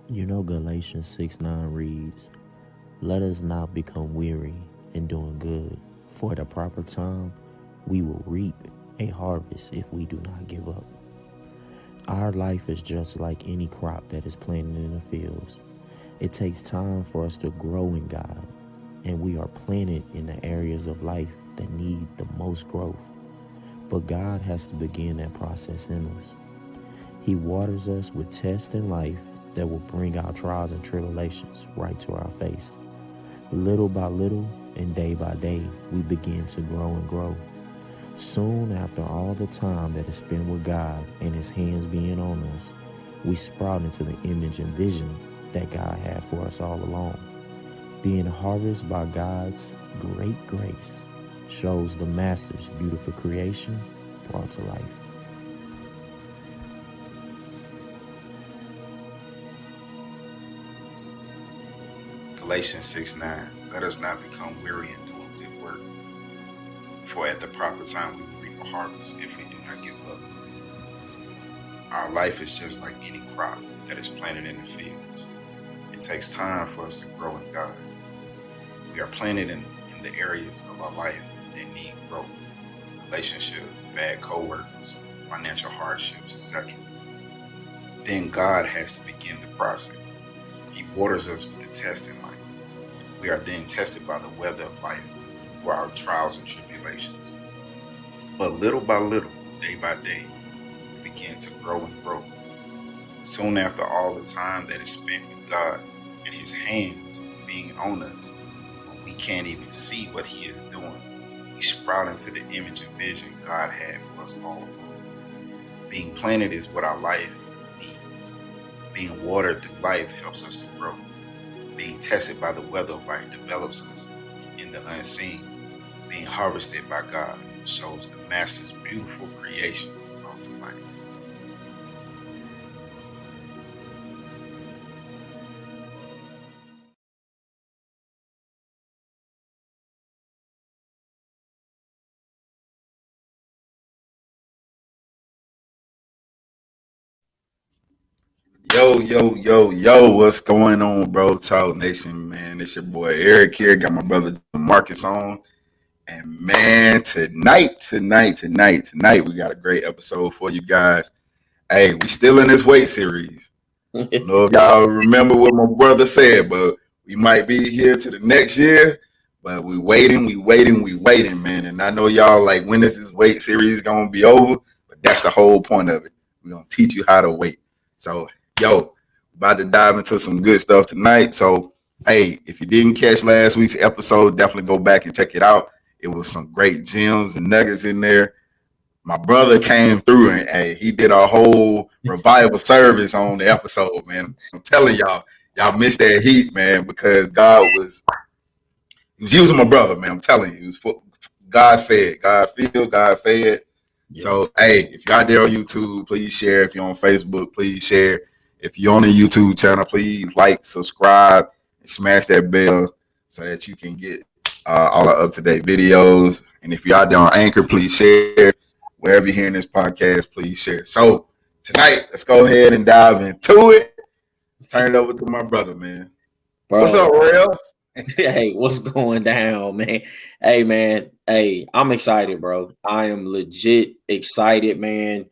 Galatians 6:9 reads, "Let us not become weary in doing good, for at the proper time we will reap a harvest if we do not give up." Our life is just like any crop that is planted in the fields. It takes time for us to grow in God, and we are planted in the areas of life that need the most growth. But God has to begin that process in us. He waters us with tests in life that will bring our trials and tribulations right to our face. Little by little and day by day, we begin to grow and grow. Soon after all the time that is spent with God and His hands being on us, we sprout into the image and vision that God had for us all along. Being harvested by God's great grace shows the Master's beautiful creation brought to life. Galatians 6:9. Let us not become weary in doing good work, for at the proper time we will reap a harvest if we do not give up. Our life is just like any crop that is planted in the fields. It takes time for us to grow in God. We are planted in the areas of our life that need growth: relationships, bad co-workers, financial hardships, etc. Then God has to begin the process. He waters us with the test in life. We are then tested by the weather of life through our trials and tribulations. But little by little, day by day, we begin to grow and grow. Soon after all the time that is spent with God and His hands being on us, when we can't even see what He is doing, we sprout into the image and vision God had for us all along. Being planted is what our life needs. Being watered through life helps us to grow. Being tested by the weather of life develops us in the unseen. Being harvested by God shows the Master's beautiful creation brought to life. Yo, what's going on, bro? Talk Nation, man. It's your boy Eric here. Got my brother Marcus on. And man, tonight, we got a great episode for you guys. Hey, we still in this weight series. I don't know if y'all remember what my brother said, but we might be here to the next year. But we waiting, man. And I know y'all like, when is this weight series gonna be over? But that's the whole point of it. We're gonna teach you how to wait. So, yo, about to dive into some good stuff tonight. So, hey, if you didn't catch last week's episode, definitely go back and check it out. It was some great gems and nuggets in there. My brother came through and hey, he did a whole revival service on the episode, man. I'm telling y'all missed that heat, man, because he was using my brother, man. I'm telling you, he was God fed, God filled, God fed. Yeah. So, hey, if you're out there on YouTube, please share. If you're on Facebook, please share. If you're on the YouTube channel, please like, subscribe, and smash that bell so that you can get all the up-to-date videos. And if you're out there on Anchor, please share. Wherever you're hearing this podcast, please share. So, tonight, let's go ahead and dive into it. Turn it over to my brother, man. Bro. What's up, Real? Hey, what's going down, man? Hey, man. Hey, I'm excited, bro. I am legit excited, man.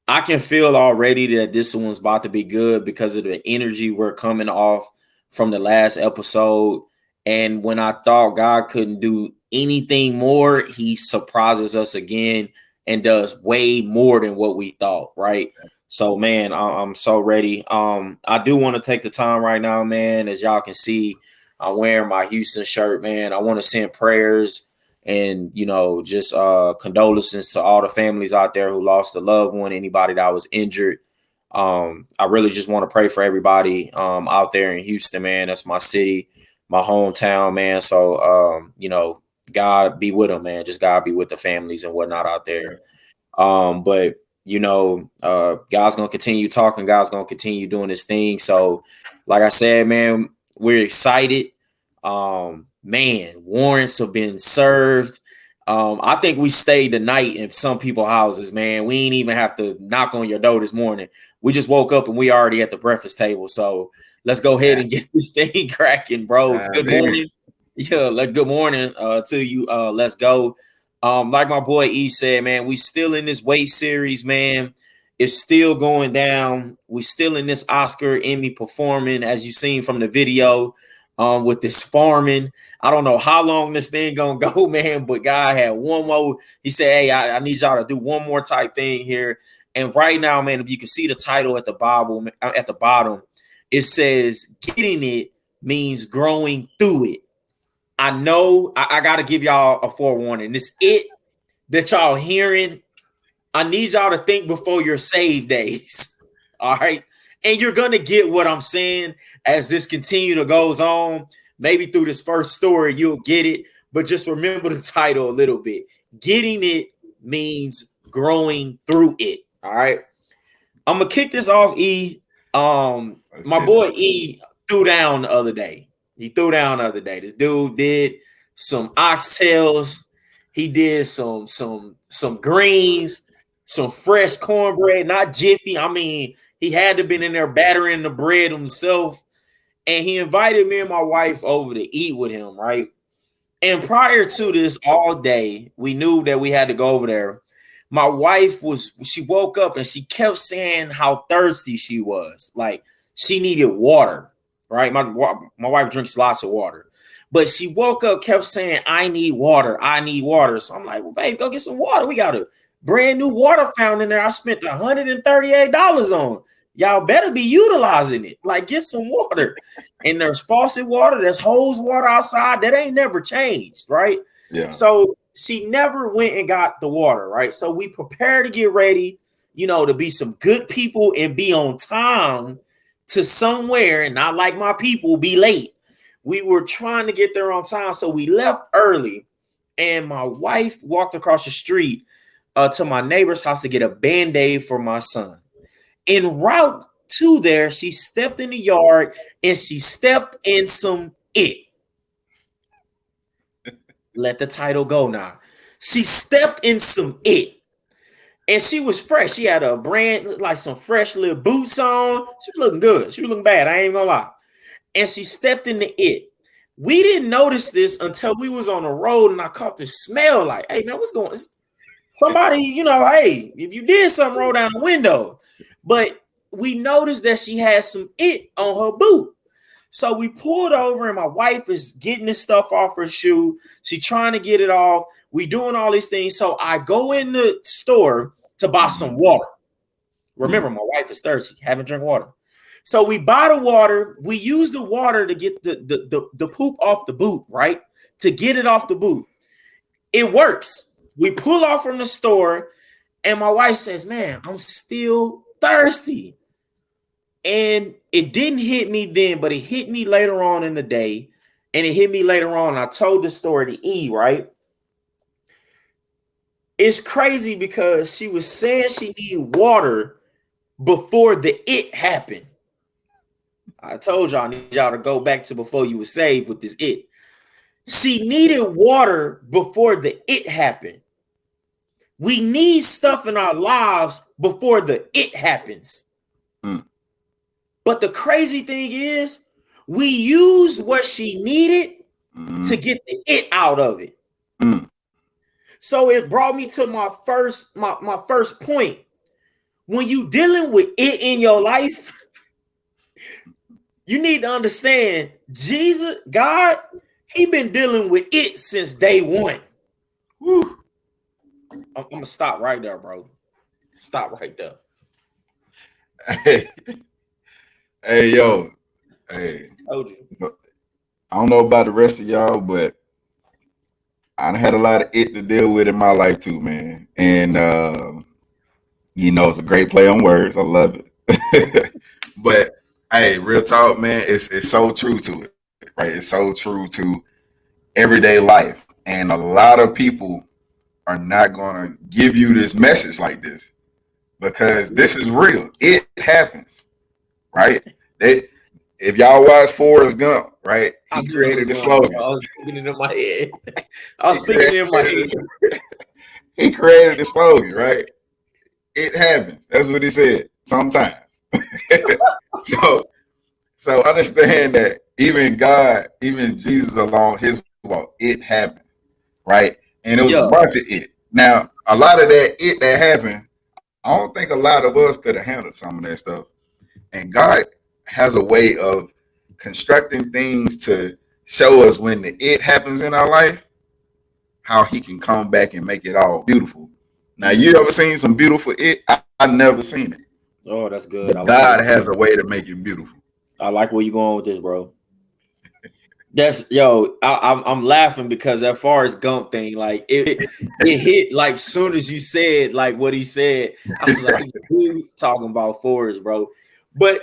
I can feel already that this one's about to be good because of the energy we're coming off from the last episode. And when I thought God couldn't do anything more, He surprises us again and does way more than what we thought, right? So, man, I'm so ready. I do want to take the time right now, man. As y'all can see, I'm wearing my Houston shirt, man. I want to send prayers and, just condolences to all the families out there who lost a loved one, anybody that was injured. I really just want to pray for everybody out there in Houston, man. That's my city, my hometown, man. So, God be with them, man. Just God be with the families and whatnot out there. But God's gonna continue talking. God's gonna continue doing His thing. So, like I said, man, we're excited. Man, warrants have been served. I think we stayed the night in some people's houses, man. We ain't even have to knock on your door this morning. We just woke up and we already at the breakfast table. So let's go ahead and get this thing cracking, bro. Good morning. Yeah, good morning to you. Let's go. Like my boy E said, man, we still in this weight series, man. It's still going down. We still in this Oscar Emmy performing, as you seen from the video, with this farming. I don't know how long this thing gonna go, man, but God had one more. He said, hey, I need y'all to do one more type thing here. And right now, man, if you can see the title at the bottom, it says getting it means growing through it. I know I got to give y'all a forewarning. This it that y'all hearing, I need y'all to think before your save days. All right. And you're going to get what I'm saying as this continue to goes on. Maybe through this first story, you'll get it. But just remember the title a little bit. Getting it means growing through it. All right. I'm going to kick this off, E. My boy E threw down the other day. This dude did some oxtails. He did some greens, some fresh cornbread, not Jiffy. I mean, he had to been in there battering the bread himself. And he invited me and my wife over to eat with him, right? And prior to this, all day, we knew that we had to go over there. My wife she woke up and she kept saying how thirsty she was. Like she needed water, right? My wife drinks lots of water. But she woke up, kept saying, I need water. So I'm like, well, babe, go get some water. We got a brand new water fountain there. I spent $138 on. Y'all better be utilizing it. Like, get some water. And there's faucet water, there's hose water outside. That ain't never changed, right? Yeah. So she never went and got the water, right? So we prepare to get ready, to be some good people and be on time to somewhere and not like my people be late. We were trying to get there on time. So we left early and my wife walked across the street to my neighbor's house to get a Band-Aid for my son. En route to there, she stepped in the yard and she stepped in some it. Let the title go now. She stepped in some it. And she was fresh. She had a brand, like some fresh little boots on. She was looking good. She was looking bad. I ain't gonna lie. And she stepped in the it. We didn't notice this until we was on the road and I caught the smell like, hey, man, what's going on? Somebody, hey, if you did something, roll down the window. But we noticed that she had some it on her boot. So we pulled over and my wife is getting this stuff off her shoe. She trying to get it off. We doing all these things. So I go in the store to buy some water. Remember, my wife is thirsty, haven't drank water. So we buy the water. We use the water to get the poop off the boot, right? To get it off the boot. It works. We pull off from the store and my wife says, man, I'm still thirsty. And it didn't hit me then, but it hit me later on in the day. And it hit me later on. I told the story to E, right? It's crazy because she was saying she needed water before the it happened. I told y'all I need y'all to go back to before you were saved with this it. She needed water before the it happened. We need stuff in our lives before the it happens. But the crazy thing is, we used what she needed to get the it out of it. So it brought me to my first point. When you dealing with it in your life, you need to understand Jesus, God, he been dealing with it since day one. Whew. I'm gonna stop right there, bro. Stop right there. Hey, yo. Hey. I don't know about the rest of y'all, but I had a lot of it to deal with in my life too, man. And it's a great play on words. I love it. But hey, real talk, man, it's so true to it, right? It's so true to everyday life. And a lot of people are not gonna give you this message like this because this is real. It happens, right? If y'all watch Forrest Gump, right? He created the slogan. I was thinking it in my head. He created the slogan, right? It happens. That's what he said. Sometimes. So so understand that even God, even Jesus along his walk, it happened, right? And it was a Yeah. bunch of it. Now, a lot of that it that happened, I don't think a lot of us could have handled some of that stuff. And God has a way of constructing things to show us when the it happens in our life, how he can come back and make it all beautiful. Now, you ever seen some beautiful it? I never seen it. Oh, that's good. But God has a way to make it beautiful. I like where you going with this, bro. That's yo. I'm laughing because that Forrest Gump thing, like it hit like soon as you said like what he said. I was like, who talking about Forrest, bro? But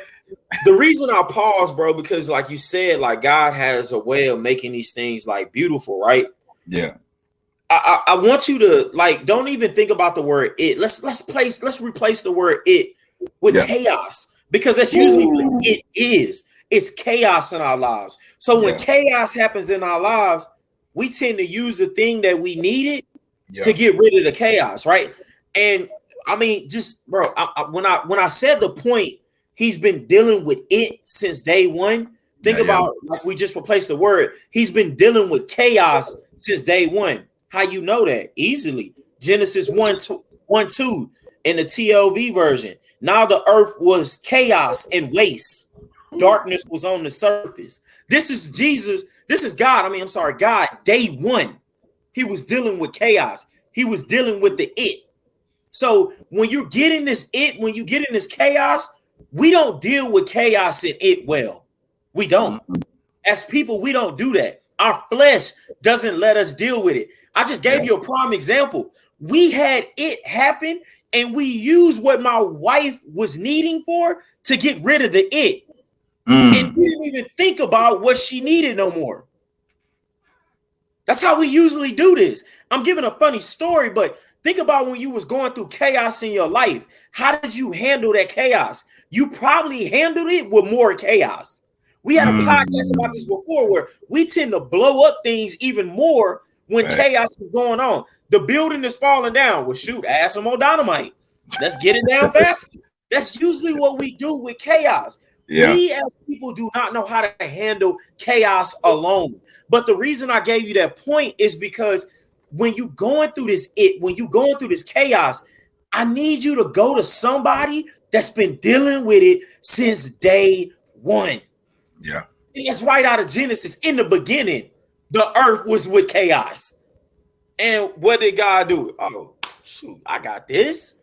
the reason I pause, bro, because like you said, like God has a way of making these things like beautiful, right? Yeah. I want you to like don't even think about the word it. Let's replace the word it with Yeah. chaos because that's usually what it is. It's chaos in our lives. So when Yeah. chaos happens in our lives, we tend to use the thing that we needed to Yeah. get rid of the chaos, right? And I mean, just bro, when I said the point, he's been dealing with it since day one. Yeah. Think Yeah. about like we just replaced the word. He's been dealing with chaos since day one. How you know that? Easily. Genesis 1, 2 in the TLV version. Now the earth was chaos and waste. Darkness was on the surface. This is Jesus. This is God. I mean, I'm sorry, God, day one. He was dealing with chaos. He was dealing with the it. So when you're getting this it, when you get in this chaos, we don't deal with chaos and it well. We don't. Mhm. As people, we don't do that. Our flesh doesn't let us deal with it. I just gave Yeah. you a prime example. We had it happen and we used what my wife was needing for to get rid of the it. And we didn't even think about what she needed no more. That's how we usually do this. I'm giving a funny story, but think about when you was going through chaos in your life. How did you handle that chaos? You probably handled it with more chaos. We had a podcast about this before where we tend to blow up things even more when Right. chaos is going on. The building is falling down. Well, shoot, add some more dynamite. Let's get it down faster. That's usually what we do with chaos. Yeah. We as people do not know how to handle chaos alone. But the reason I gave you that point is because when you going through this when you going through this chaos, I need you to go to somebody that's been dealing with it since day one. Yeah. It's right out of Genesis. In the beginning, the earth was with chaos. And what did God do? Oh, shoot, I got this.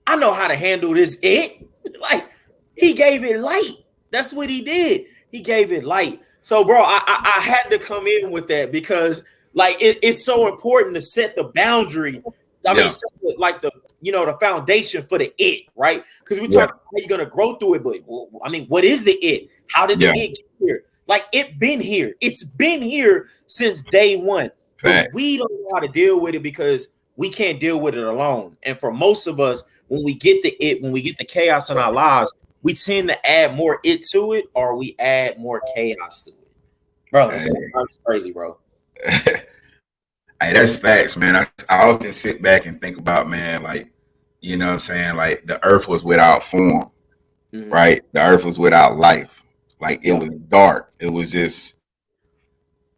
I know how to handle this it. Like he gave it light. That's what he did. He gave it light. So, bro, I had to come in with that because like it's so important to set the boundary. I mean, Yeah. set like the the foundation for the it, right? Because we Yeah. talk how you're gonna grow through it, but I mean, what is the it? How did the Yeah. it get here? Like it been here. It's been here since day one. But Fact. we don't know how to deal with it because we can't deal with it alone. And for most of us, when we get when we get the chaos in our lives, we tend to add more it to it, or we add more chaos to it. Bro, Hey. that's crazy, bro. Hey, that's facts, man. I often sit back and think about, man, like, you know what I'm saying? Like the earth was without form, right? The earth was without life. Like it was dark. It was just,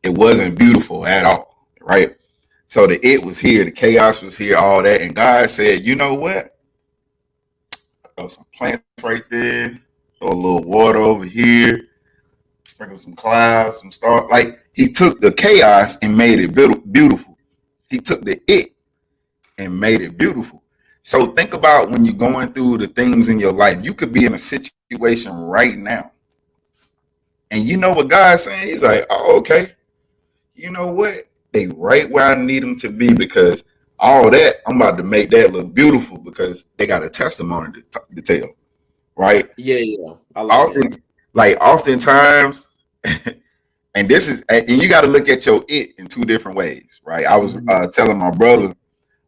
it wasn't beautiful at all, right? So the it was here, the chaos was here, all that. And God said, you know what? Throw some plants right there, throw a little water over here, sprinkle some clouds, some stars. Like he took the chaos and made it beautiful. He took the it and made it beautiful. So think about when you're going through the things in your life. You could be in a situation right now. And you know what God's saying? He's like, oh, okay. You know what? They right where I need them to be because all that, I'm about to make that look beautiful because they got a testimony to tell, right? Yeah. I like Often, that. like oftentimes, and this is, and you got to look at your it in two different ways, right? I was telling my brother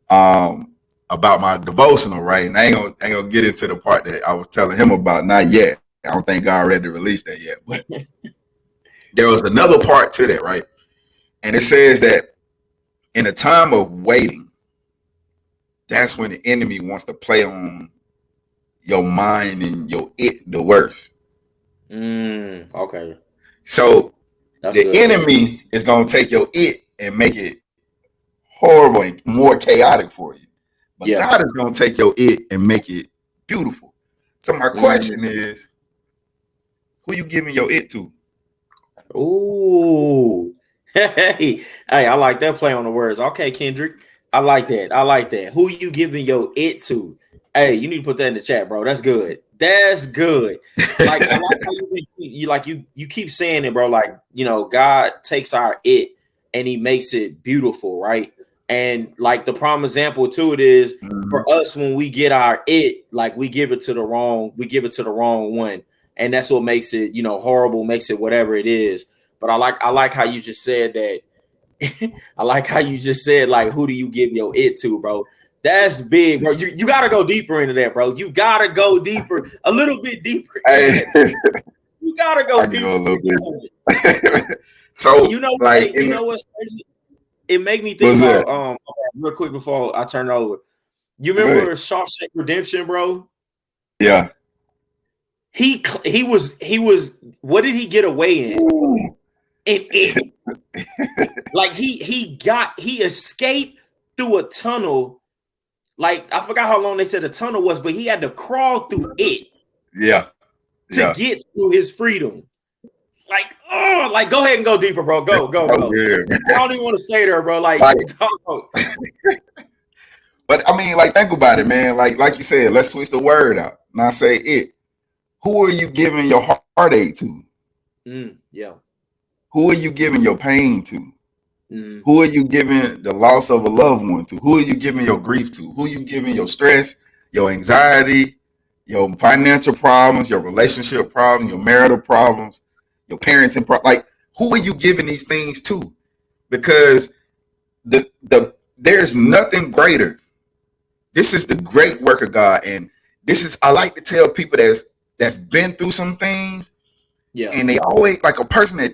about my devotional, right? And I ain't gonna get into the part that I was telling him about, not yet. I don't think God ready to release that yet, but there was another part to that, right? And it says that in a time of waiting, that's when the enemy wants to play on your mind and your it the worst. Okay. So That's the good. enemy is gonna take your it and make it horrible and more chaotic for you. But Yeah. God is gonna take your it and make it beautiful. So my question is, who you giving your it to? Ooh. Hey, I like that play on the words. Okay, Kendrick. I like that. I like that. Who you giving your it to? Hey, you need to put that in the chat, bro. That's good. That's good. Like I like how you keep saying it, bro. Like, God takes our it and he makes it beautiful, right? And like the prime example to it is for us when we get our it, like we give it to the wrong one. And that's what makes it, horrible, makes it whatever it is. But I like how you just said that. I like how you just said, like, who do you give your it to, bro? That's big, bro. You gotta go deeper into that, bro. You gotta go deeper, a little bit deeper into Hey, that. You gotta go I can deeper go a little into it. bit. So, like, You know what's crazy? It made me think what's that? about real quick before I turn it over. You Go remember ahead. Shawshank Redemption, bro? Yeah. He was what did he get away in? Ooh. In it. Like he escaped through a tunnel. Like I forgot how long they said the tunnel was, but he had to crawl through it Yeah. to Yeah. get to his freedom. Like go ahead and go deeper, bro. Go. Oh, good. I don't even want to stay there, bro. Like, Like, but I mean, like, think about it, man. Like you said, let's switch the word out. Now say it. Who are you giving your heartache to? Yeah. Who are you giving your pain to? Mm. Who are you giving the loss of a loved one to? Who are you giving your grief to? Who are you giving your stress, your anxiety, your financial problems, your relationship problems, your marital problems, your parenting problems? Like, who are you giving these things to? Because there's nothing greater. This is the great work of God, and this is, I like to tell people that's been through some things, Yeah. and they always, like, a person that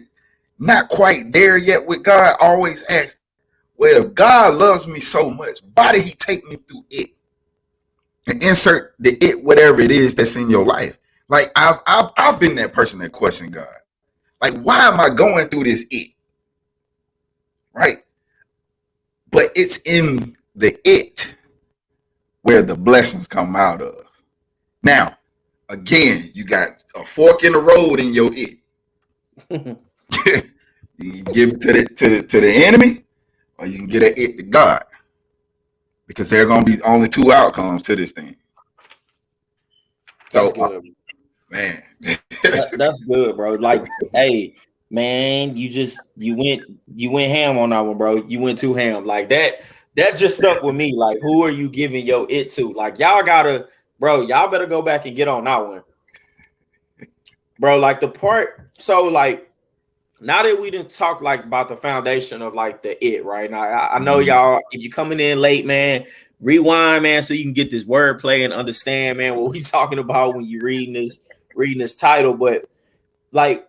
not quite there yet with God always asks, well, if God loves me so much, why did he take me through it? And insert the it, whatever it is that's in your life. Like, I've been that person that questioned God. Like, why am I going through this it? Right? But it's in the it where the blessings come out of. Now, again, you got a fork in the road in your it. You can give it to the enemy, or you can get it to God. Because there are going to be only two outcomes to this thing. That's So, good. man. That's good, bro. Like, hey, man, you went ham on that one, bro. You went too ham. Like that just stuck with me. Like, who are you giving your it to? Like, y'all better go back and get on that one. Bro, like the part, so like now that we didn't talk like about the foundation of like the it, right? Now I know y'all, if you coming in late, man, rewind, man, so you can get this wordplay and understand, man, what we talking about when you reading this title. But like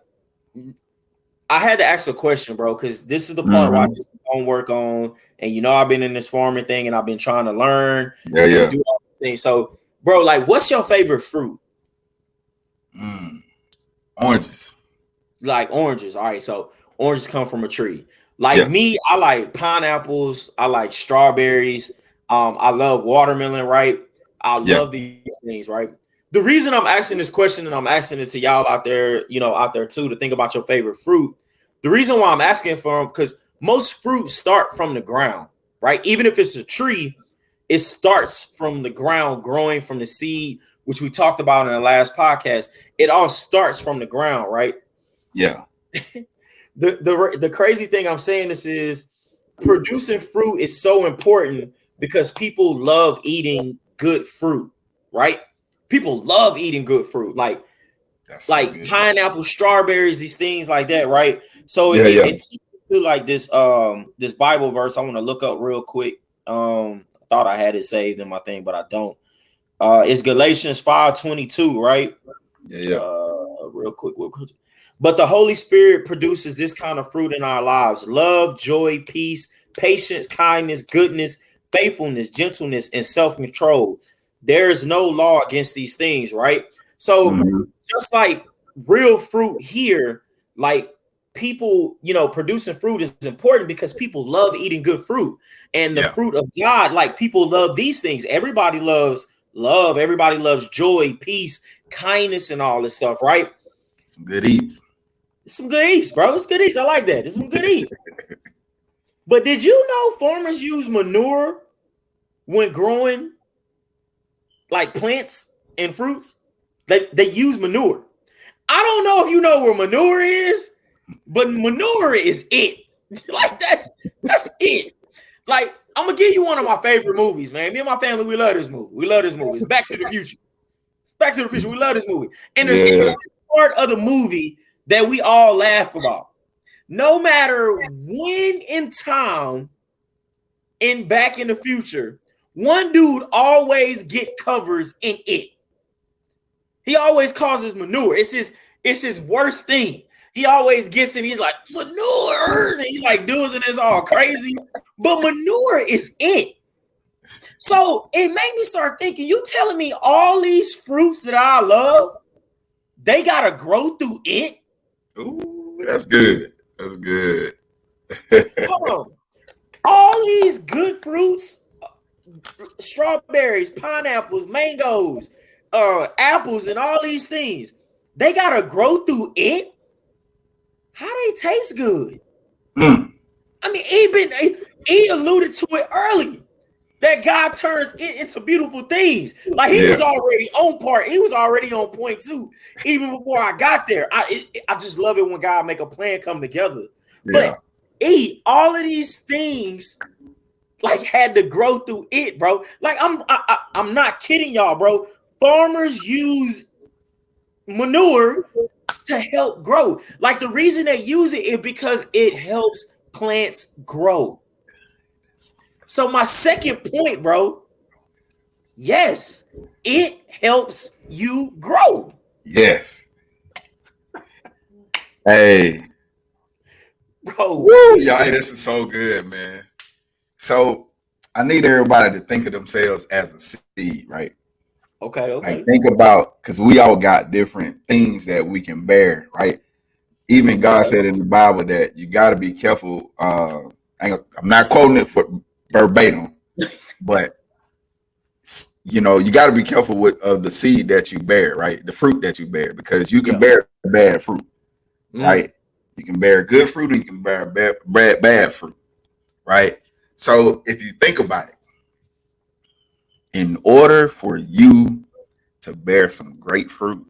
I had to ask a question, bro, because this is the part where I just don't work on, and I've been in this farming thing and I've been trying to learn and do all the things. So, bro, like, what's your favorite fruit? Oranges. Like oranges. All right, so oranges come from a tree. Like me, I like pineapples. I like strawberries. I love watermelon. Right. I love these things. Right. The reason I'm asking this question, and I'm asking it to y'all out there, out there too, to think about your favorite fruit. The reason why I'm asking for them, because most fruits start from the ground, right? Even if it's a tree, it starts from the ground, growing from the seed, which we talked about in the last podcast. It all starts from the ground, right? Yeah. The crazy thing I'm saying this is producing fruit is so important because people love eating good fruit, right? People love eating good fruit, like pineapple, strawberries, these things like that, right? So it's like this Bible verse I want to look up real quick. I thought I had it saved in my thing, but I don't. It's Galatians 5:22, right? Real quick. But the Holy Spirit produces this kind of fruit in our lives: love, joy, peace, patience, kindness, goodness, faithfulness, gentleness, and self-control. There's no law against these things, right? So just like real fruit here, like people, producing fruit is important because people love eating good fruit. And the fruit of God, like people love these things. Everybody loves love, everybody loves joy, peace, kindness, and all this stuff, right? Some good eats. It's some good eats, bro. It's good eats. I like that. It's some good eats. But did you know farmers use manure when growing like plants and fruits? They use manure. I don't know if you know where manure is, but manure is it. Like that's it. Like I'm gonna give you one of my favorite movies, man. Me and my family, we love this movie. We love this movie. It's Back to the Future. Back to the Future. We love this movie. And there's one part of the movie that we all laugh about. No matter when in time in Back in the Future, one dude always get covers in it. He always causes manure. It's his worst thing. He always gets in. He's like manure, and he like doing it. It's all crazy, but manure is it. So it made me start thinking. You telling me all these fruits that I love, they gotta grow through it? Ooh, that's good. That's good. Hold on. All these good fruits, strawberries, pineapples, mangoes, apples, and all these things, they gotta grow through it. How they taste good? I mean, he alluded to it early that God turns it into beautiful things. Like he was already on part. He was already on point too. Even before I got there, I just love it when God make a plan come together. But all of these things like had to grow through it, bro. Like I'm not kidding y'all, bro. Farmers use manure to help grow. Like the reason they use it is because it helps plants grow. So my second point, bro, yes, it helps you grow. Yes. Hey. Bro. Woo, y'all, hey, this is so good, man. So I need everybody to think of themselves as a seed, right? Okay. Like think about, because we all got different things that we can bear, right? Even God said in the Bible that you got to be careful. I'm not quoting it for verbatim, but you got to be careful of the seed that you bear, right? The fruit that you bear, because you can bear bad fruit, right? You can bear good fruit and you can bear bad fruit, right? So if you think about it, in order for you to bear some great fruit,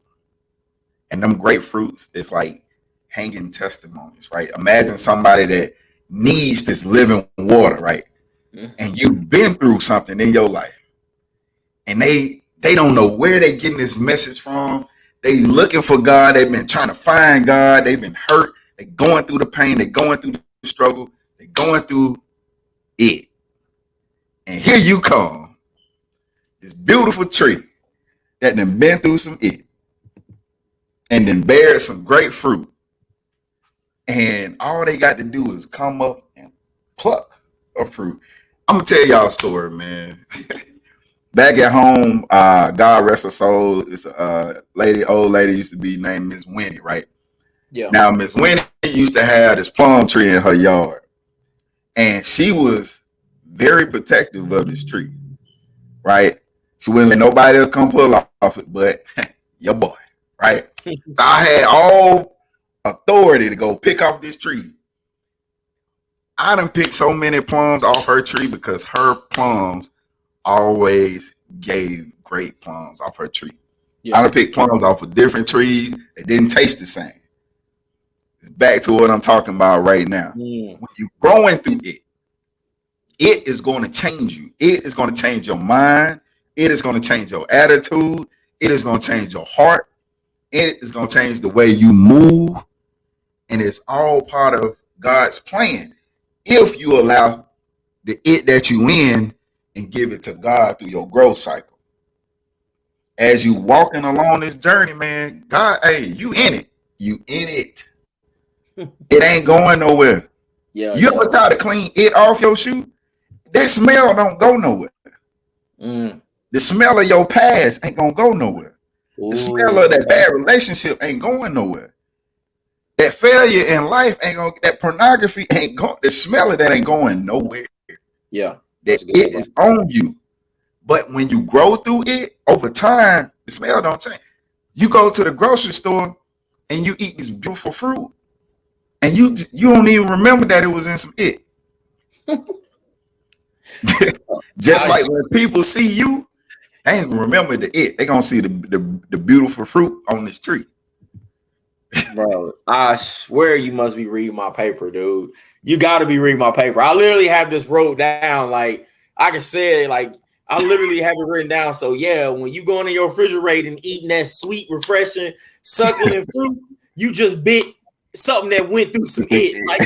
and them great fruits, it's like hanging testimonies, right? Imagine somebody that needs this living water, right? And you've been through something in your life, and they don't know where they're getting this message from. They looking for God. They've been trying to find God. They've been hurt. They're going through the pain. They're going through the struggle. They're going through it. And here you come, this beautiful tree that done been through some it and then bear some great fruit. And all they got to do is come up and pluck a fruit. I'm going to tell y'all a story, man. Back at home, God rest her soul, it's a old lady used to be named Miss Winnie, right? Yeah. Now, Miss Winnie used to have this plum tree in her yard. And she was very protective of this tree, right? She wouldn't let nobody else come pull off it, but your boy, right? So I had all authority to go pick off this tree. I done picked so many plums off her tree because her plums always gave great plums off her tree. Yeah. I done picked plums off of different trees that didn't taste the same. It's back to what I'm talking about right now. When you're growing through it, it is going to change you. It is going to change your mind. It is going to change your attitude. It is going to change your heart. It is going to change the way you move. And it's all part of God's plan if you allow the it that you in and give it to God through your growth cycle. As you walking along this journey, man, God, hey, you in it. You in it. It ain't going nowhere. You ever try to clean it off your shoe? That smell don't go nowhere. The smell of your past ain't gonna go nowhere. The smell of that bad relationship ain't going nowhere. That failure in life ain't gonna. That pornography ain't going. The smell of that ain't going nowhere. Yeah, that it is on you. But when you grow through it over time, the smell don't change. You go to the grocery store and you eat this beautiful fruit, and you don't even remember that it was in some it. Just like when people see you, they ain't gonna remember the it. They gonna see the beautiful fruit on this tree. Bro, I swear you must be reading my paper, dude. You got to be reading my paper. I literally have this wrote down. Like, I can say it, like, I literally have it written down. So, yeah, when you go into your refrigerator and eating that sweet, refreshing, succulent fruit, you just bit something that went through some it. Like,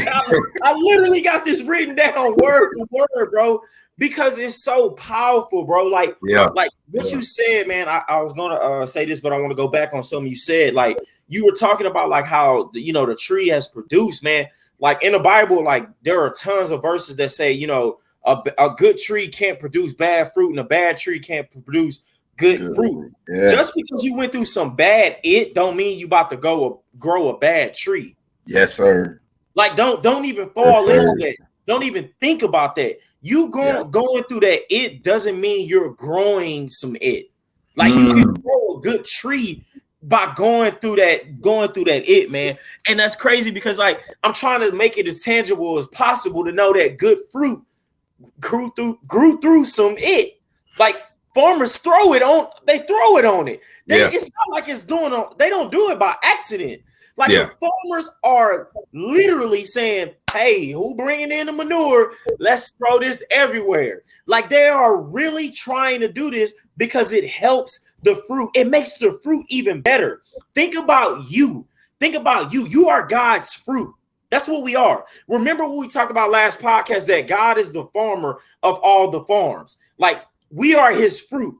I literally got this written down word for word, bro, because it's so powerful, bro. Like, like what you said, man, I was going to say this, but I want to go back on something you said. Like, you were talking about like how, you know, the tree has produced, man. Like in the Bible, like there are tons of verses that say, you know, a good tree can't produce bad fruit and a bad tree can't produce good fruit. Yeah. Just because you went through some bad it don't mean you about to grow a bad tree. Yes, sir. Like don't even fall into that. Don't even think about that. You going through that it doesn't mean you're growing some it. Like you can grow a good tree by going through that it, man. And that's crazy because like I'm trying to make it as tangible as possible to know that good fruit grew through some it. Like farmers throw it on it. It's not like it's they don't do it by accident. Like the farmers are literally saying, hey, who bringing in the manure? Let's throw this everywhere. Like they are really trying to do this because it helps the fruit. It makes the fruit even better. Think about you. You are God's fruit. That's what we are. Remember what we talked about last podcast, that God is the farmer of all the farms. Like we are his fruit.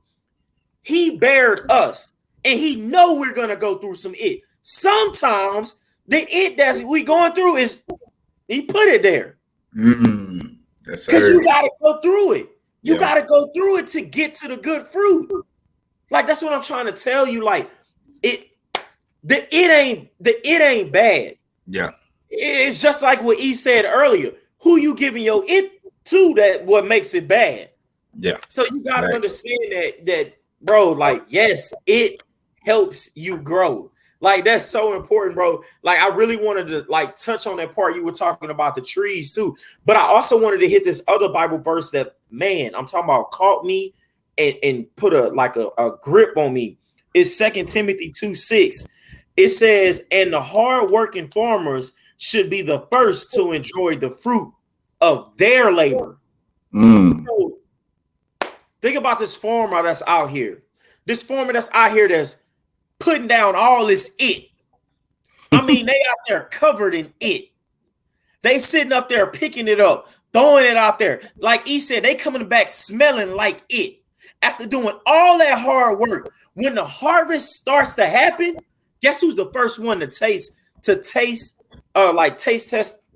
He bared us and he know we're going to go through some it. Sometimes the it that we going through is he put it there. Because you got to go through it. You got to go through it to get to the good fruit. Like that's what I'm trying to tell you. Like the it ain't bad. Yeah. It's just like what he said earlier. Who you giving your it to that what makes it bad? Yeah. So you got to understand that bro, like yes, it helps you grow. Like that's so important, bro. Like I really wanted to like touch on that part you were talking about the trees too, but I also wanted to hit this other Bible verse that, man, I'm talking about caught me and put a grip on me. It's 2 Timothy 2:6. It says, and the hardworking farmers should be the first to enjoy the fruit of their labor. So, think about this farmer that's out here. This farmer that's out here that's putting down all this it. I mean, they out there covered in it. They sitting up there picking it up, throwing it out there. Like he said, they coming back smelling like it. After doing all that hard work, when the harvest starts to happen, guess who's the first one to taste test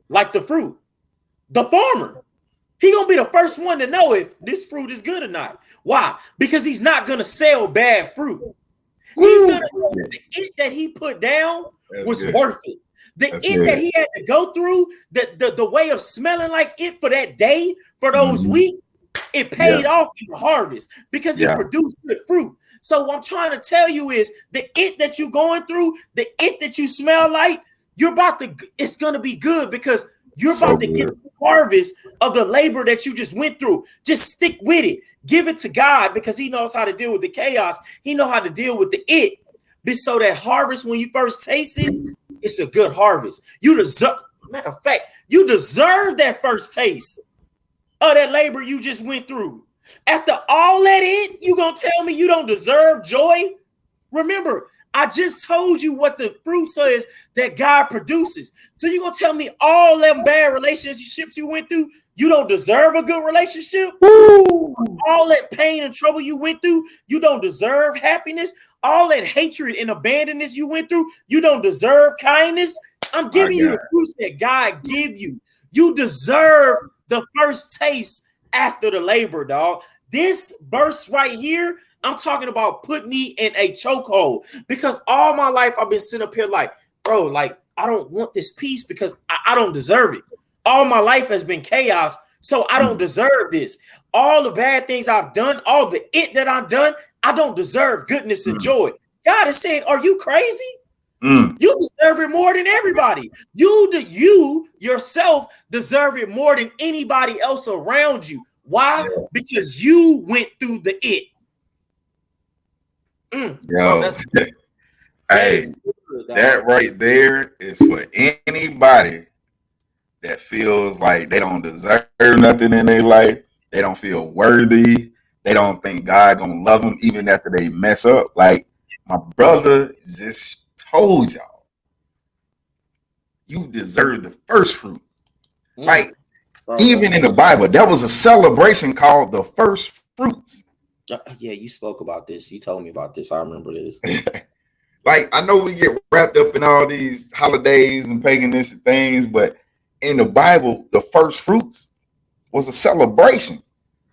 like the fruit? The farmer. He gonna be the first one to know if this fruit is good or not. Why? Because he's not gonna sell bad fruit. He's gonna know the it that he put down was worth it. The it that he had to go through, the way of smelling like it for that day, for those weeks, it paid off in the harvest because he produced good fruit. So what I'm trying to tell you is the it that you're going through, the it that you smell like, it's gonna be good because you're about to get the harvest of the labor that you just went through. Just stick with it. Give it to God because he knows how to deal with the chaos. He knows how to deal with the it. So that harvest, when you first taste it, it's a good harvest. You deserve, matter of fact, you deserve that first taste of that labor you just went through. After all that it, you gonna tell me you don't deserve joy? Remember, I just told you what the fruit is that God produces. So you gonna tell me all them bad relationships you went through, you don't deserve a good relationship? Woo! All that pain and trouble you went through, you don't deserve happiness? All that hatred and abandonment you went through, you don't deserve kindness? I'm giving you the fruits that God give you. You deserve the first taste after the labor, dog. This verse right here, I'm talking about put me in a chokehold, because all my life I've been sitting up here like, bro, like I don't want this peace because I don't deserve it. All my life has been chaos, so I don't deserve this. All the bad things I've done, all the it that I've done, I don't deserve goodness and joy. God is saying, are you crazy? You deserve it more than everybody. You yourself deserve it more than anybody else around you. Why? Yeah. Because you went through the it. Yo, hey, that right there is for anybody that feels like they don't deserve nothing in their life. They don't feel worthy. They don't think God gonna love them even after they mess up. Like my brother just told y'all, you deserve the first fruit. Like even in the Bible, there was a celebration called the first fruits. Yeah, you spoke about this. You told me about this. I remember this. Like I know we get wrapped up in all these holidays and paganistic things, but in the Bible, the first fruits was a celebration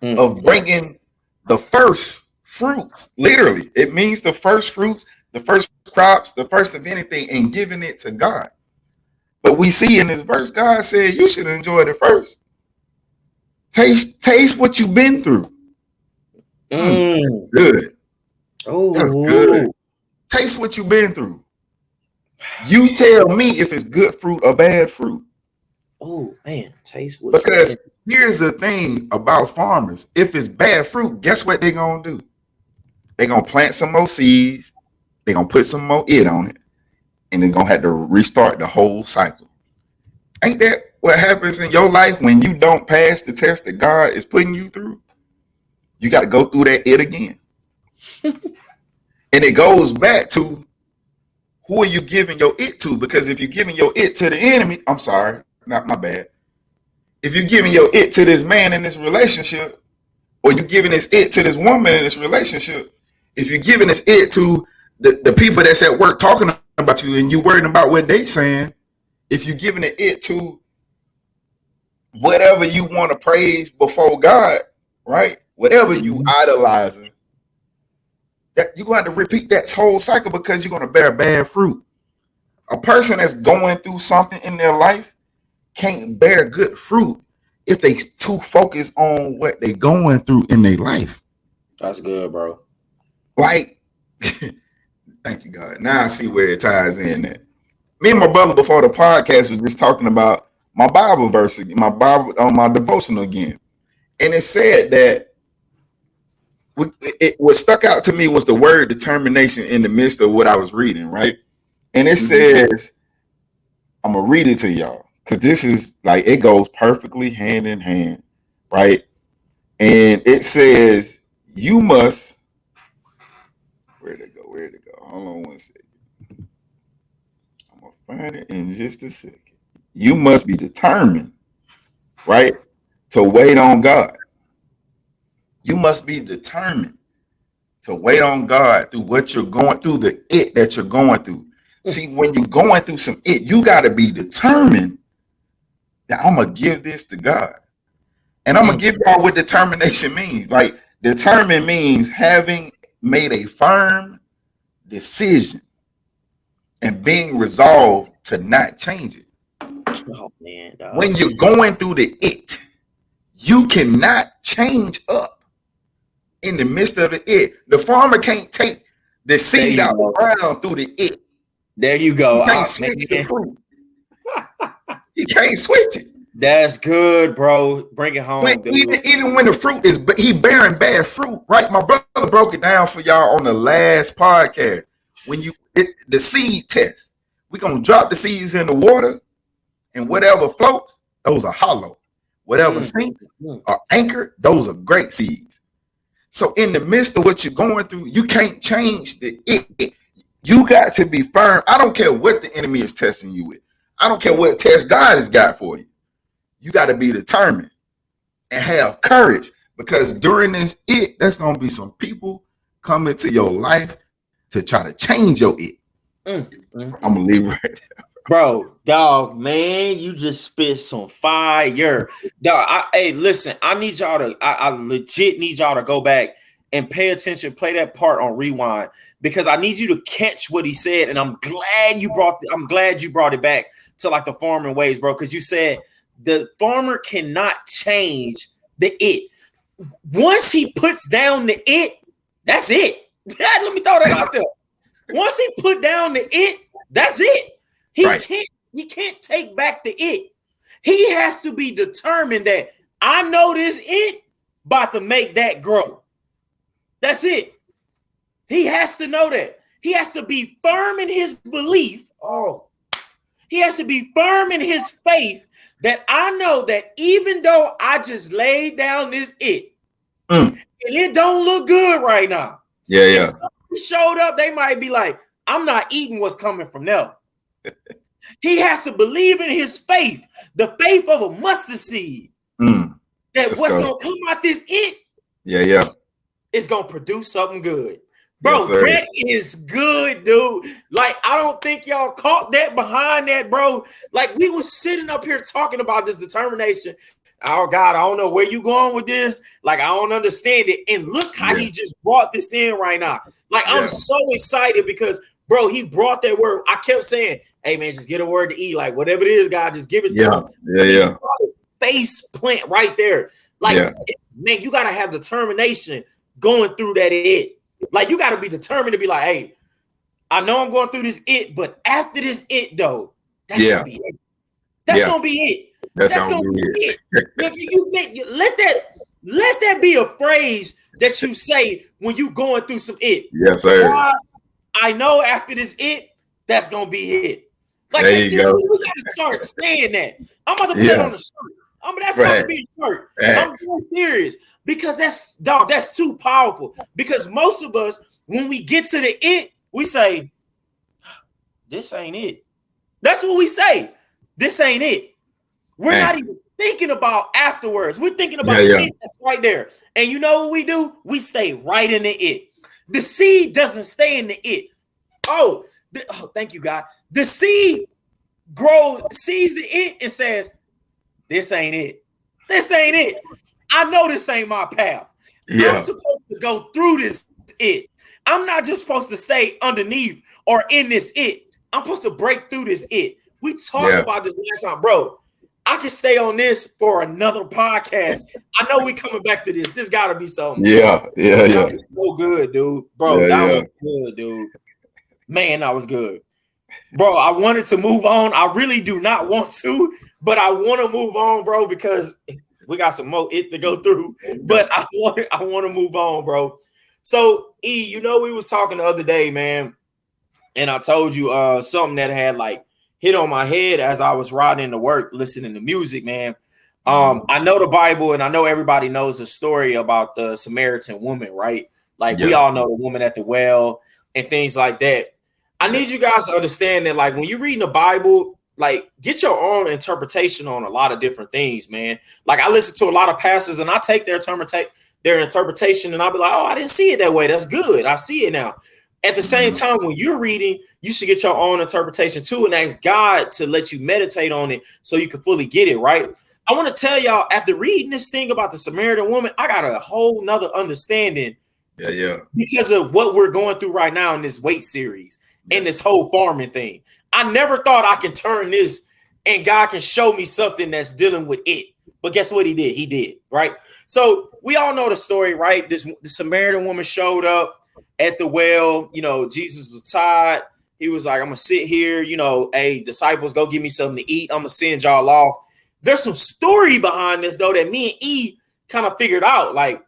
of bringing the first fruits. Literally, it means the first fruits, the first crops, the first of anything, and giving it to God. But we see in this verse, God said you should enjoy it first. Taste what you've been through. Good. Oh, that's good. Taste what you've been through. You tell me if it's good fruit or bad fruit. Oh man, taste what. Because here's the thing about farmers: if it's bad fruit, guess what they're gonna do? They're gonna plant some more seeds. They're gonna put some more it on it, and they're gonna have to restart the whole cycle. Ain't that what happens in your life when you don't pass the test that God is putting you through? You got to go through that it again. And it goes back to who are you giving your it to? Because if you're giving your it to the enemy, I'm sorry, not my bad. If you're giving your it to this man in this relationship, or you're giving this it to this woman in this relationship, if you're giving this it to the people that's at work talking about you and you worrying about what they saying, if you're giving it to whatever you want to praise before God, right? Whatever you idolizing, that you're going to have to repeat that whole cycle because you're going to bear bad fruit. A person that's going through something in their life can't bear good fruit if they too focused on what they going through in their life. That's good, bro. Like, thank you, God. Now I see where it ties in at. Me and my brother before the podcast was just talking about my Bible verse, my Bible on my devotional again. And it said that what stuck out to me was the word determination in the midst of what I was reading, right? And it says, I'm going to read it to y'all because this is like, it goes perfectly hand in hand, right? And it says, you must, where'd it go? Hold on one second. I'm going to find it in just a second. You must be determined, right, to wait on God. You must be determined to wait on God through what you're going through, the it that you're going through. See, when you're going through some it, you got to be determined that I'm going to give this to God. And I'm going to give y'all what determination means. Like, determined means having made a firm decision and being resolved to not change it. Oh, man, dog. When you're going through the it, you cannot change up in the midst of the it. The farmer can't take the seed out of the ground through the it. There you go. He can't switch the fruit. He can't switch it. That's good, bro. Bring it home. Even when the fruit is, he bearing bad fruit, right? My brother broke it down for y'all on the last podcast. When the seed test, we're gonna drop the seeds in the water, and whatever floats, those are hollow. Whatever sinks are anchored, those are great seeds. So in the midst of what you're going through, you can't change the it. You got to be firm. I don't care what the enemy is testing you with. I don't care what test God has got for you. You got to be determined and have courage, because during this it, there's going to be some people coming to your life to try to change your it. I'm going to leave right there. Bro, dog, man, you just spit some fire. Dog, hey, listen, I need y'all to, I legit need y'all to go back and pay attention, play that part on rewind, because I need you to catch what he said. And I'm glad you brought it back to like the farming ways, bro. Because you said the farmer cannot change the it. Once he puts down the it, that's it. Let me throw that out there. Once he put down the it, that's it. He can't take back the it. He has to be determined that I know this it about to make that grow. That's it. He has to know that. He has to be firm in his belief. He has to be firm in his faith that I know that even though I just laid down this it, and it don't look good right now. If somebody showed up, they might be like, I'm not eating what's coming from them. He has to believe in his faith, the faith of a mustard seed, that what's going to come out this it, it's going to produce something good. Bro, that is good, dude. Like, I don't think y'all caught that behind that, bro. Like, we was sitting up here talking about this determination. Oh, God, I don't know where you going with this. Like, I don't understand it. And look how he just brought this in right now. Like, I'm so excited because, bro, he brought that word. I kept saying, hey, man, just get a word to eat. Like, whatever it is, God, just give it to him. Face plant right there. Like, man, you got to have determination going through that it. Like, you got to be determined to be like, hey, I know I'm going through this it, but after this it, though, that's going to be it. That's going to be it. That's going to be it. Let that be a phrase that you say when you going through some it. Yes, sir. God, I know after this it, that's going to be it. Like, there you go. We got to start saying that. I'm about to put it on the shirt. That's about to be a shirt. I'm so serious. Because that's too powerful. Because most of us, when we get to the it, we say, this ain't it. That's what we say. This ain't it. We're not even thinking about afterwards. We're thinking about the it that's right there. And you know what we do? We stay right in the it. The seed doesn't stay in the it. Thank you, God. The seed sees the it and says, this ain't it. This ain't it. I know this ain't my path. I'm supposed to go through this it. I'm not just supposed to stay underneath or in this it. I'm supposed to break through this it. We talked about this last time, bro. I can stay on this for another podcast. I know we coming back to this. This got to be something. Yeah. That was so good, dude. Bro, that was good, dude. Man, that was good. Bro, I wanted to move on. I really do not want to, but I want to move on, bro, because we got some more it to go through, but I want to move on, bro. So, E, you know, we was talking the other day, man, and I told you something that had like hit on my head as I was riding to work, listening to music, man. I know the Bible, and I know everybody knows the story about the Samaritan woman, right? Like we all know the woman at the well and things like that. I need you guys to understand that, like, when you're reading the Bible, like, get your own interpretation on a lot of different things, man. Like, I listen to a lot of pastors and I take their interpretation and I'll be like, oh, I didn't see it that way. That's good. I see it now. At the same time, when you're reading, you should get your own interpretation too and ask God to let you meditate on it so you can fully get it, right? I want to tell y'all, after reading this thing about the Samaritan woman, I got a whole nother understanding because of what we're going through right now in this weight series and this whole farming thing. I never thought I can turn this and God can show me something that's dealing with it. But guess what he did? He did, right? So we all know the story, right? The Samaritan woman showed up at the well. You know, Jesus was tired. He was like, I'm going to sit here. You know, hey, disciples, go give me something to eat. I'm going to send y'all off. There's some story behind this, though, that me and E kind of figured out. Like,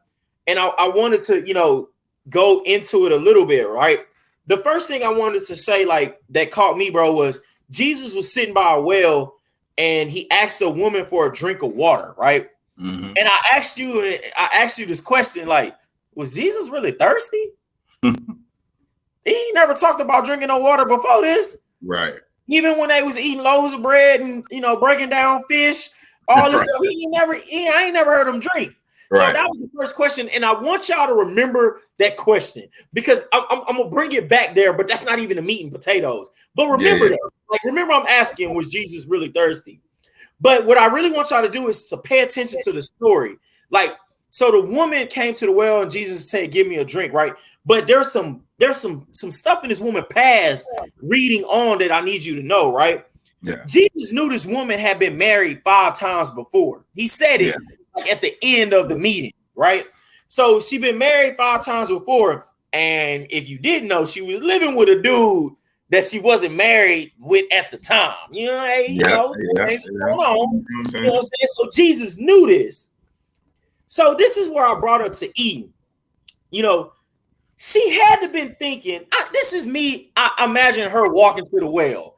and I wanted to, you know, go into it a little bit, right? The first thing I wanted to say, like, that caught me, bro, was Jesus was sitting by a well and he asked a woman for a drink of water, right? Mm-hmm. And I asked you this question, like, was Jesus really thirsty? He never talked about drinking no water before this. Right. Even when they was eating loaves of bread and, you know, breaking down fish, all this stuff, I ain't never heard him drink. Right. So that was the first question. And I want y'all to remember that question because I'm going to bring it back there, but that's not even the meat and potatoes. But remember though, like remember I'm asking, was Jesus really thirsty? But what I really want y'all to do is to pay attention to the story. Like, so the woman came to the well and Jesus said, "Give me a drink," right? But there's some stuff in this woman past reading on that I need you to know, right? Yeah. Jesus knew this woman had been married 5 times before. He said it like at the end of the meeting, right? So she been married 5 times before, and if you didn't know, she was living with a dude that she wasn't married with at the time. You know, things going on. You know what I'm saying? So Jesus knew this. So this is where I brought her to Eden. You know, she had to been thinking, this is me. I imagine her walking to the well.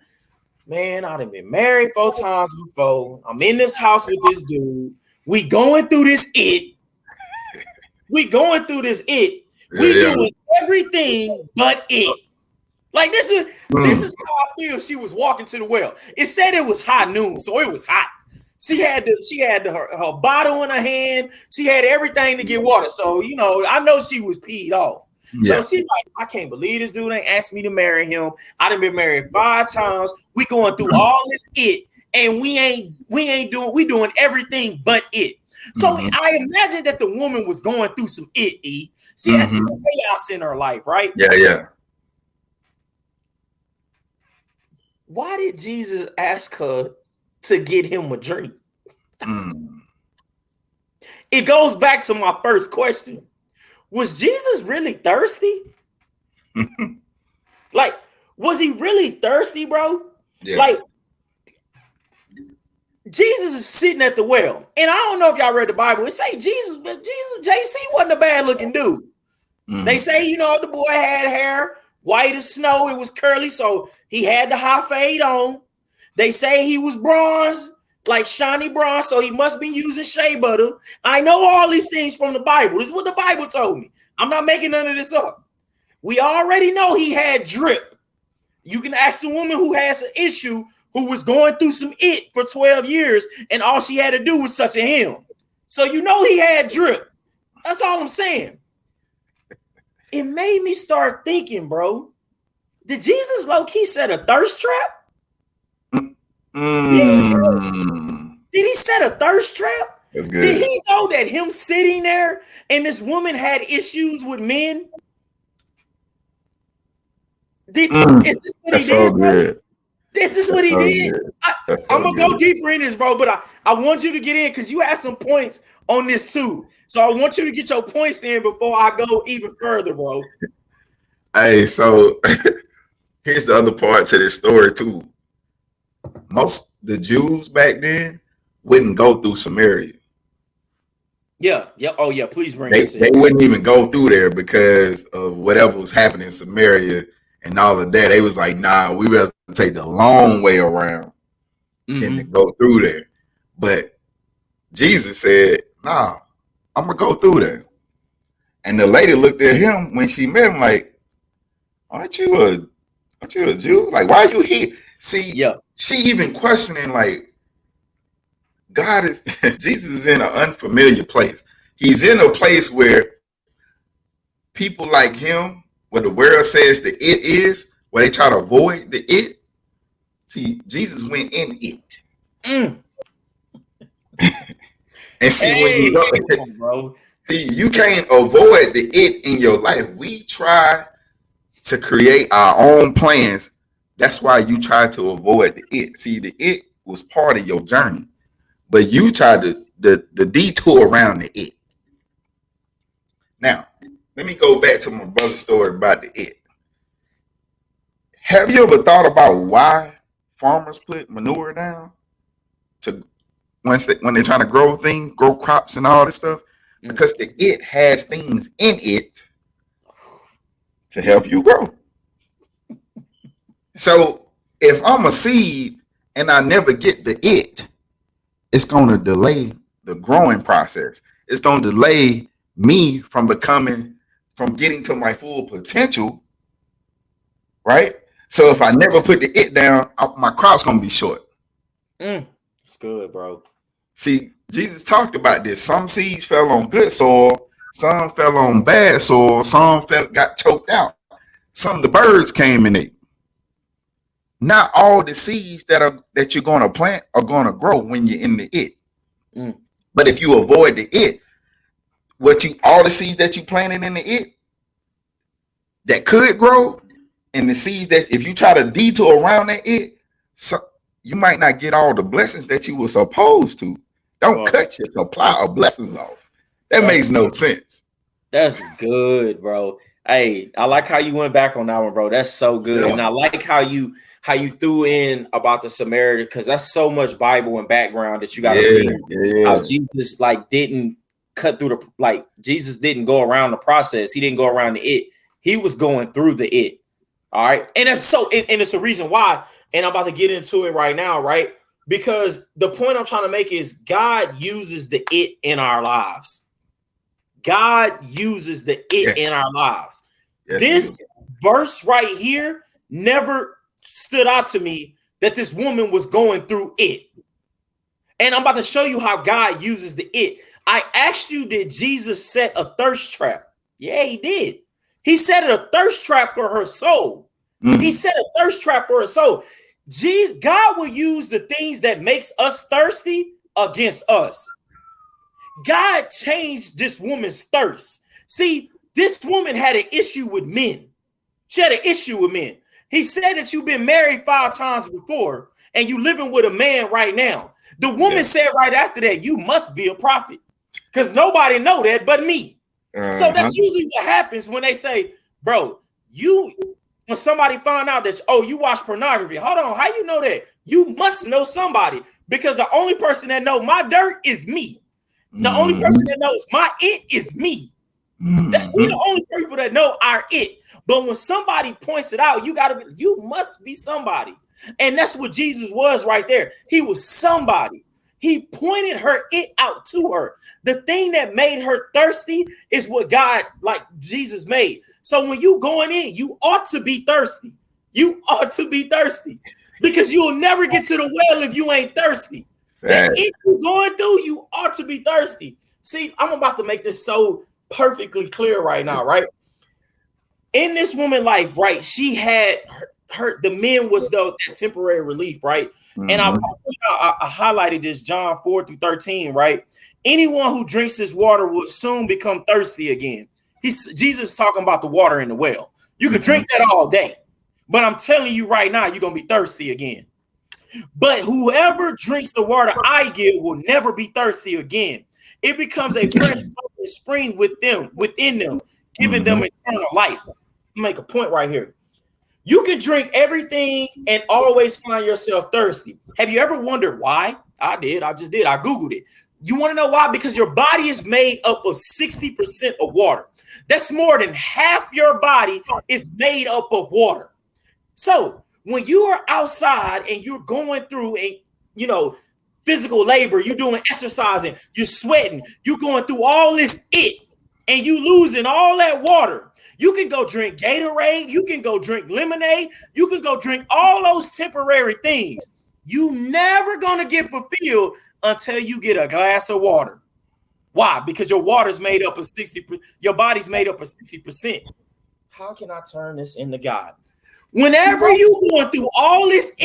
Man, I've been married 4 times before. I'm in this house with this dude. We going through this it. We doing everything but it. Like this is how I feel. She was walking to the well. It said it was high noon, so it was hot. She had her bottle in her hand. She had everything to get water. So you know, I know she was peed off. So she like, I can't believe this dude ain't asked me to marry him. I done been married 5 times. We going through all this it, and we doing everything but it. So I imagine that the woman was going through some it. She has some chaos in her life, right? Yeah. Why did Jesus ask her to get him a drink? It goes back to my first question. Was Jesus really thirsty? Like, was he really thirsty, bro? Yeah. Like, Jesus is sitting at the well. And I don't know if y'all read the Bible. It say Jesus, but JC wasn't a bad looking dude. They say, you know, the boy had hair white as snow. It was curly, so he had the high fade on. They say he was bronze, like shiny bronze, so he must be using shea butter. I know all these things from the Bible. This is what the Bible told me. I'm not making none of this up. We already know he had drip. You can ask the woman who has an issue, who was going through some it for 12 years, and all she had to do was touch a hem. So you know he had drip. That's all I'm saying. It made me start thinking, bro. Did Jesus low-key set a thirst trap? Yeah, did he set a thirst trap? Did he know that him sitting there and this woman had issues with men? Is this what he did, bro? This is what he did. I'm going to go deeper in this, bro, but I want you to get in because you had some points on this too. So I want you to get your points in before I go even further, bro. Hey, so here's the other part to this story too. Most the Jews back then wouldn't go through Samaria. Yeah. Oh, yeah. Please bring this in. They wouldn't even go through there because of whatever was happening in Samaria and all of that. They was like, nah, we rather take the long way around than to go through there. But Jesus said, nah, I'm gonna go through there. And the lady looked at him when she met him like, aren't you a Jew? Like, why are you here? See, she even questioning like, God is Jesus is in an unfamiliar place. He's in a place where people like him, where the world says the it is, where they try to avoid the it. See, Jesus went in it. And see, when you go, bro. See, you can't avoid the it in your life. We try to create our own plans. That's why you try to avoid the it. See, the it was part of your journey, but you tried the detour around the it. Now, let me go back to my brother's story about the it. Have you ever thought about why farmers put manure down to when they're trying to grow crops and all this stuff? Because the it has things in it to help you grow. So if I'm a seed and I never get the it, it's going to delay the growing process. It's going to delay me from getting to my full potential, right? So if I never put the it down, my crop's going to be short. It's good, bro. See, Jesus talked about this. Some seeds fell on good soil, some fell on bad soil, some got choked out. Some of the birds came and ate. not all the seeds that you're going to plant are going to grow when you're in the it. But if you avoid the it, all the seeds that you planted in the it that could grow, and the seeds that if you try to detour around that it, so you might not get all the blessings that you were supposed to. Don't cut your supply of blessings off. That makes no sense. That's good, bro. Hey, I like how you went back on that one, bro. That's so good. Yeah. And I like how you threw in about the Samaritan, because that's so much Bible and background that you got to read. Yeah. How Jesus didn't cut through Jesus didn't go around the process. He didn't go around the it. He was going through the it. All right. And that's so, and it's a reason why. And I'm about to get into it right now, right? Because the point I'm trying to make is God uses the it in our lives. God uses the it in our lives. Yes, this verse right here never stood out to me that this woman was going through it. And I'm about to show you how God uses the it. I asked you, did Jesus set a thirst trap? Yeah, he did. He set a thirst trap for her soul. He set a thirst trap for her soul. God will use the things that makes us thirsty against us. God changed this woman's thirst. See, this woman had an issue with men. She had an issue with men. He said that you've been married 5 times before and you living with a man right now. The woman said right after that, you must be a prophet, because nobody know that but me. So that's usually what happens when they say, bro, when somebody find out that, oh, you watch pornography. Hold on, how you know that? You must know somebody, because the only person that know my dirt is me. The only person that knows my it is me. We're the only people that know our it. But when somebody points it out, you must be somebody. And that's what Jesus was right there. He was somebody. He pointed her it out to her. The thing that made her thirsty is what God, like Jesus, made. So when you going in, you ought to be thirsty. You ought to be thirsty, because you'll never get to the well if you ain't thirsty. If you're going through, you ought to be thirsty. See, I'm about to make this so perfectly clear right now, right? In this woman's life, right, she had the men was that temporary relief, right? And I highlighted this, John 4-13, right? Anyone who drinks this water will soon become thirsty again. Jesus talking about the water in the well. You can drink that all day, but I'm telling you right now, you're going to be thirsty again. But whoever drinks the water I give will never be thirsty again. It becomes a fresh spring within them, giving them eternal life. Make a point right here. You can drink everything and always find yourself thirsty. Have you ever wondered why? I did. I just did. I Googled it. You want to know why? Because your body is made up of 60% of water. That's more than half your body is made up of water. So when you are outside and you're going through physical labor, you're doing exercising, you're sweating, you're going through all this and you losing all that water. You can go drink Gatorade, you can go drink lemonade, you can go drink all those temporary things. You never gonna get fulfilled until you get a glass of water. Why? Because your water's made up of 60%, your body's made up of 60%. How can I turn this into God? Whenever you going through all this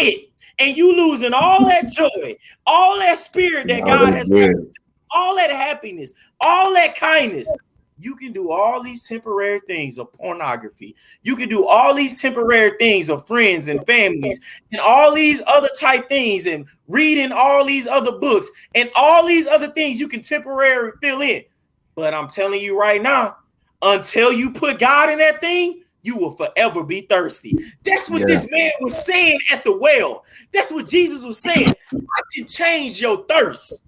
and you losing all that joy, all that spirit that God has given, all that happiness, all that kindness, you can do all these temporary things of pornography. You can do all these temporary things of friends and families and all these other type things and reading all these other books and all these other things you can temporarily fill in. But I'm telling you right now, until you put God in that thing, you will forever be thirsty. That's what this man was saying at the well. That's what Jesus was saying. I can change your thirst.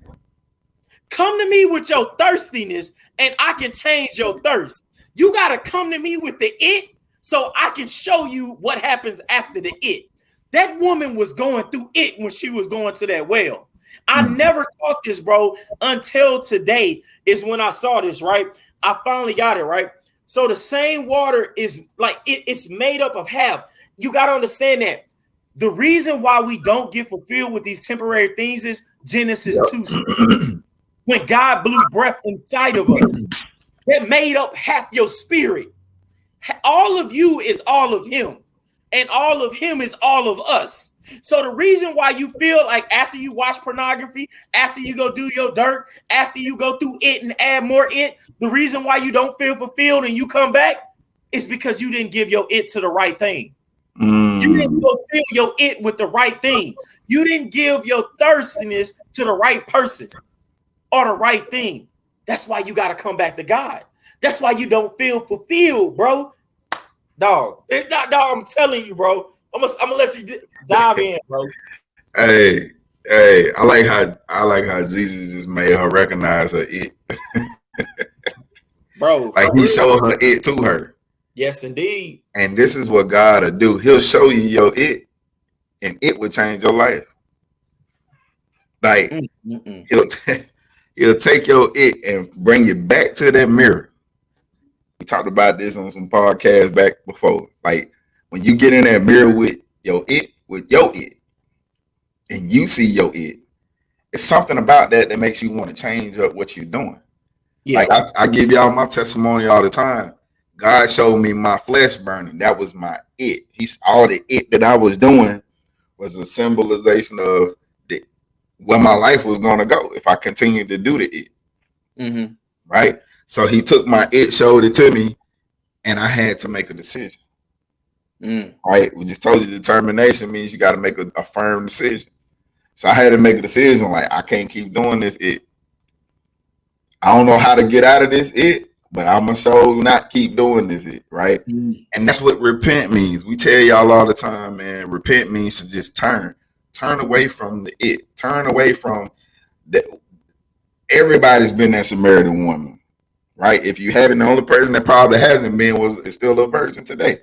Come to me with your thirstiness and I can change your thirst. You got to come to me with the it so I can show you what happens after the it. That woman was going through it when she was going to that well. I never thought this, bro, until today is when I saw this, right? I finally got it, right? So the same water is like it's made up of half. You got to understand that the reason why we don't get fulfilled with these temporary things is Genesis 2. When God blew breath inside of us, that made up half your spirit. All of you is all of him. and all of him is all of us. So the reason why you feel like after you watch pornography, after you go do your dirt, after you go through it and add more it, the reason why you don't feel fulfilled and you come back is because you didn't give your it to the right thing. You didn't fulfill your it with the right thing. You didn't give your thirstiness to the right person or the right thing. That's why you got to come back to God. That's why you don't feel fulfilled, bro. Dog. It's not, dog. I'm telling you, bro. I'm gonna let you dive in, bro. Hey, I like how Jesus just made her recognize her it. Bro. Like he showed her it to her. Yes, indeed. And this is what God will do. He'll show you your it, and it will change your life. Like he'll take your it and bring it back to that mirror. We talked about this on some podcasts back before. Like when you get in that mirror with your it, and you see your it, it's something about that makes you want to change up what you're doing. Yeah. Like I give y'all my testimony all the time. God showed me my flesh burning. That was my it. All the it that I was doing was a symbolization of where my life was going to go if I continued to do the it. Mm-hmm. Right? So he took my it, showed it to me, and I had to make a decision. Right? We just told you determination means you got to make a firm decision. So I had to make a decision like, I can't keep doing this it. I don't know how to get out of this it, but I'm going to show not keep doing this it, right? And that's what repent means. We tell y'all all the time, man, repent means to just turn away from the it, turn away from that. Everybody's been that Samaritan woman, right? If you haven't, the only person that probably hasn't been is still a virgin today,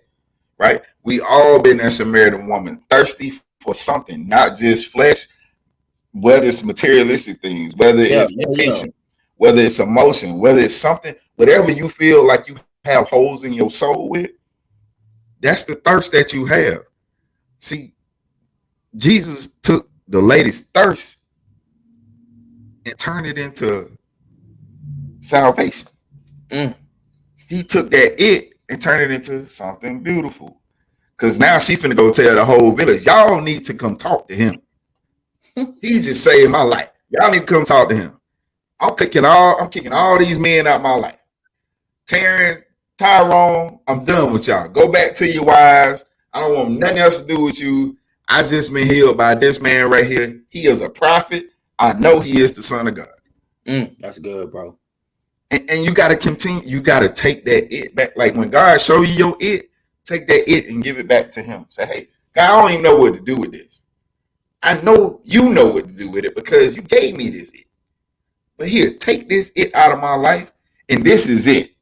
right? We all been that Samaritan woman, thirsty for something, not just flesh, whether it's materialistic things, whether it's attention, whether it's emotion, whether it's something, whatever you feel like you have holes in your soul with, that's the thirst that you have. See, Jesus took the lady's thirst and turned it into salvation. He took that it and turned it into something beautiful. Because now she finna go tell the whole village, y'all need to come talk to him. He just saved my life. Y'all need to come talk to him. I'm kicking all these men out my life. Terrence, Tyrone, I'm done with y'all. Go back to your wives. I don't want nothing else to do with you. I just been healed by this man right here. He is a prophet. I know he is the Son of God. That's good, bro. And you got to continue. You got to take that it back. Like when God show you your it, take that it and give it back to him. Say, hey, God, I don't even know what to do with this. I know you know what to do with it because you gave me this it. But here, take this it out of my life, and this is it.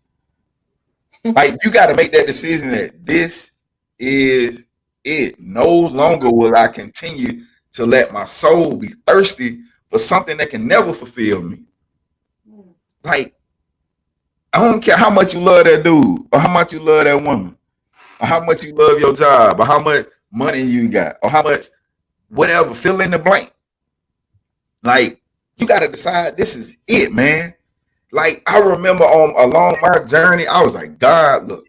Like you got to make that decision that this is it. No longer will I continue to let my soul be thirsty for something that can never fulfill me. Like, I don't care how much you love that dude, or how much you love that woman, or how much you love your job, or how much money you got, or how much whatever, fill in the blank. Like, you got to decide this is it, man. Like, I remember along my journey, I was like, God, look,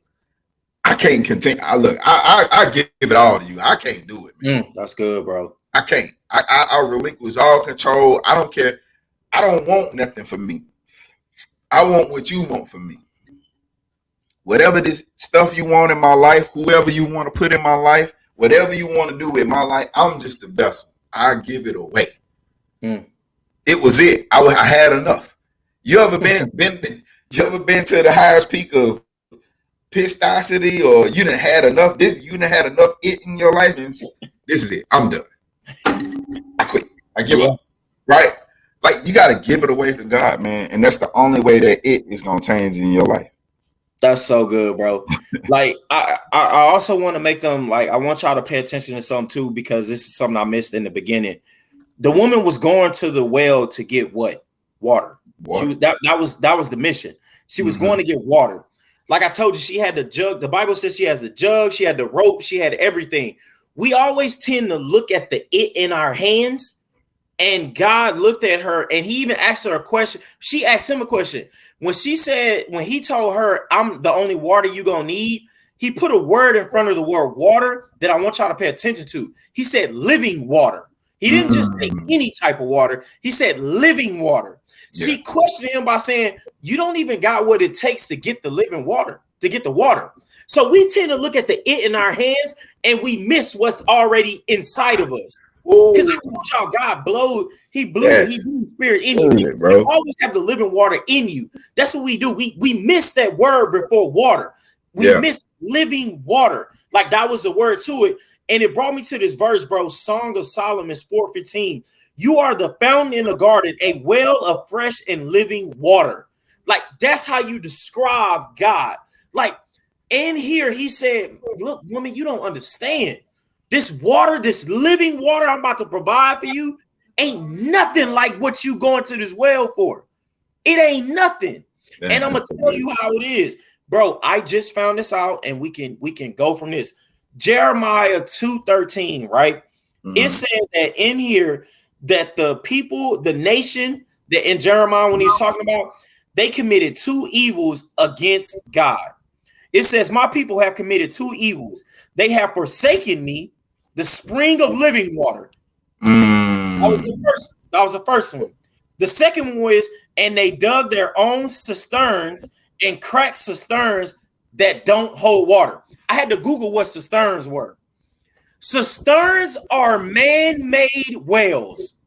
I can't continue. I give it all to you. I can't do it, man. That's good, bro. I can't. I relinquish all control. I don't care. I don't want nothing for me. I want what you want for me. Whatever this stuff you want in my life, whoever you want to put in my life, whatever you want to do with my life, I'm just the vessel. I give it away. It was it. I had enough. You ever been to the highest peak of pistosity, or you done had enough? You done had enough it in your life, and this is it. I'm done. I quit. I give up. Right? Like you got to give it away to God, man, and that's the only way that it is gonna change in your life. That's so good, bro. Like I also want to make them like I want y'all to pay attention to something too, because this is something I missed in the beginning. The woman was going to the well to get what? Water. She was that was the mission. She was going to get water. Like I told you, she had the jug. The Bible says she has the jug, she had the rope, she had everything. We always tend to look at the it in our hands, and God looked at her and he even asked her a question. She asked him a question. When he told her, I'm the only water you gonna need, he put a word in front of the word water that I want y'all to pay attention to. He said living water. He didn't just say any type of water. He said living water. Yeah. See, questioning him by saying, you don't even got what it takes to get the living water, to get the water. So we tend to look at the it in our hands and we miss what's already inside of us. Because I told y'all, God he blew the spirit in you. Bro. You always have the living water in you. That's what we do. We miss that word before water. We miss living water. Like that was the word to it. And it brought me to this verse, bro. Song of Solomon 4:15. You are the fountain in the garden, a well of fresh and living water. Like that's how you describe God. Like in here, he said, look, woman, you don't understand. This water, this living water I'm about to provide for you ain't nothing like what you going to this well for. It ain't nothing. And I'm going to tell you how it is. Bro, I just found this out and we can go from this. Jeremiah 2:13, right? It said that in here that the people, the nation that in Jeremiah when he's talking about, they committed 2 evils against God. It says, my people have committed 2 evils. They have forsaken me, the spring of living water. That was the first one. The second one was, and they dug their own cisterns and cracked cisterns that don't hold water. I had to Google what cisterns were. Cisterns are man-made wells.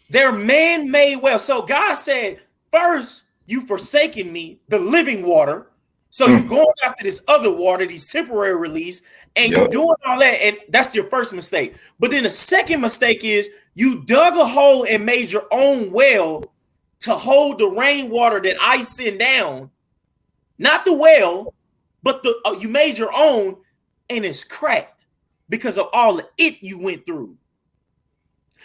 They're man-made wells. So God said, first, you forsaken me, the living water. So you're going after this other water, these temporary release, and you're doing all that. And that's your first mistake. But then the second mistake is you dug a hole and made your own well to hold the rainwater that I send down. Not the well, but you made your own, and it's cracked because of all the you went through.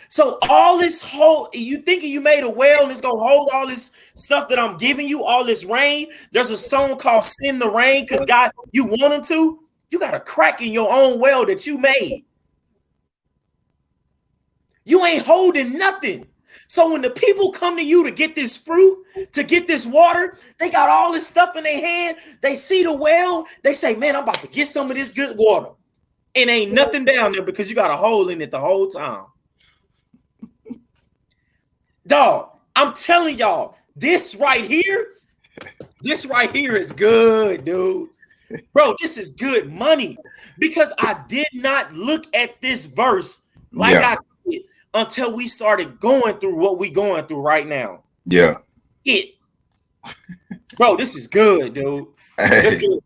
So all this whole, you thinking you made a well and it's going to hold all this stuff that I'm giving you, all this rain. There's a song called Send the Rain because God, you want him to. You got a crack in your own well that you made. You ain't holding nothing. So when the people come to you to get this fruit, to get this water, they got all this stuff in their hand. They see the well. They say, man, I'm about to get some of this good water. And ain't nothing down there because you got a hole in it the whole time. Dog, I'm telling y'all, this right here is good, dude. Bro, this is good money because I did not look at this verse like I did until we started going through what we going through right now. Yeah. Bro, this is good, dude. This is good.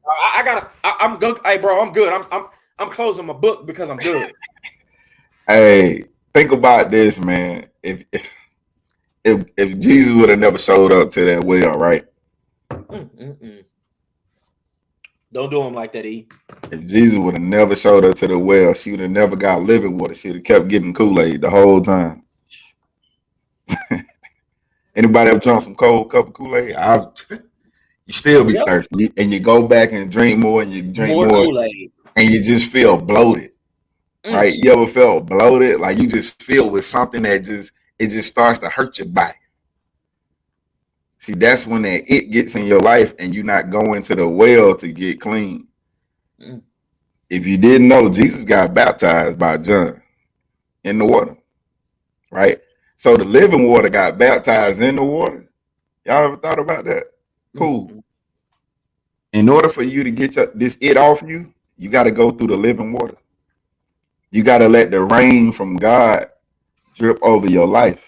I'm good. Hey, bro, I'm good. I'm closing my book because I'm good. Hey, think about this, man. If Jesus would have never showed up to that well, right? Don't do him like that, E. If Jesus would have never showed up to the well, she would have never got living water. She'd have kept getting Kool-Aid the whole time. Anybody ever drunk some cold cup of Kool-Aid? You still be thirsty, and you go back and drink more, and you drink more Kool-Aid, and you just feel bloated, right? You ever felt bloated? Like you just feel with something that it just starts to hurt your body. See, that's when it gets in your life and you're not going to the well to get clean. If you didn't know, Jesus got baptized by John in the water, right? So the living water got baptized in the water. Y'all ever thought about that? Cool. In order for you to get this off you, you got to go through the living water. You got to let the rain from God drip over your life.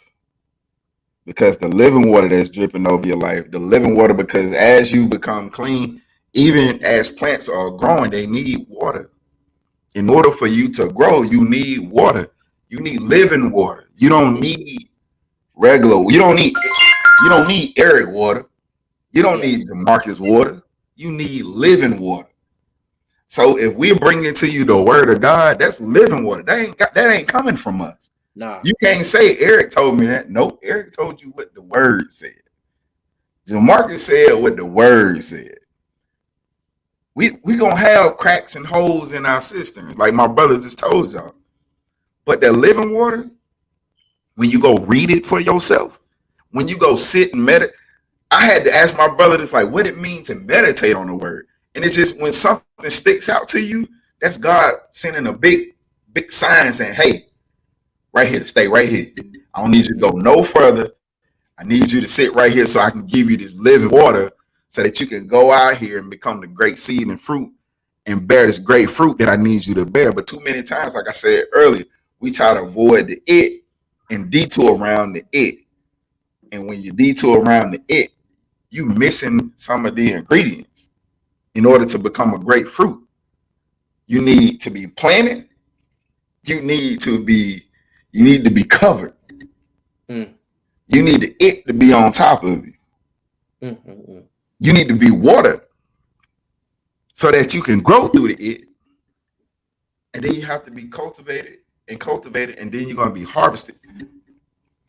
Because the living water that's dripping over your life, the living water, because as you become clean, even as plants are growing, they need water. In order for you to grow, you need water. You need living water. You don't need regular. You don't need Eric water. You don't need Demarcus water. You need living water. So if we bring into you the word of God, that's living water. That ain't coming from us. Nah. You can't say Eric told me that. Nope, Eric told you what the word said. Demarcus said what the word said. We gonna have cracks and holes in our cisterns, like my brother just told y'all. But that living water, when you go read it for yourself, when you go sit and meditate, I had to ask my brother this, like, what it means to meditate on the word. And it's just when something sticks out to you, that's God sending a big sign saying, hey, right here, stay right here. I don't need you to go no further. I need you to sit right here so I can give you this living water so that you can go out here and become the great seed and fruit and bear this great fruit that I need you to bear. But too many times, like I said earlier, we try to avoid the it and detour around the it. And when you detour around the it, you missing some of the ingredients. In order to become a great fruit, you need to be planted. You need to be covered. Mm. You need the it to be on top of you. You need to be watered so that you can grow through the it. And then you have to be cultivated, and then you're going to be harvested.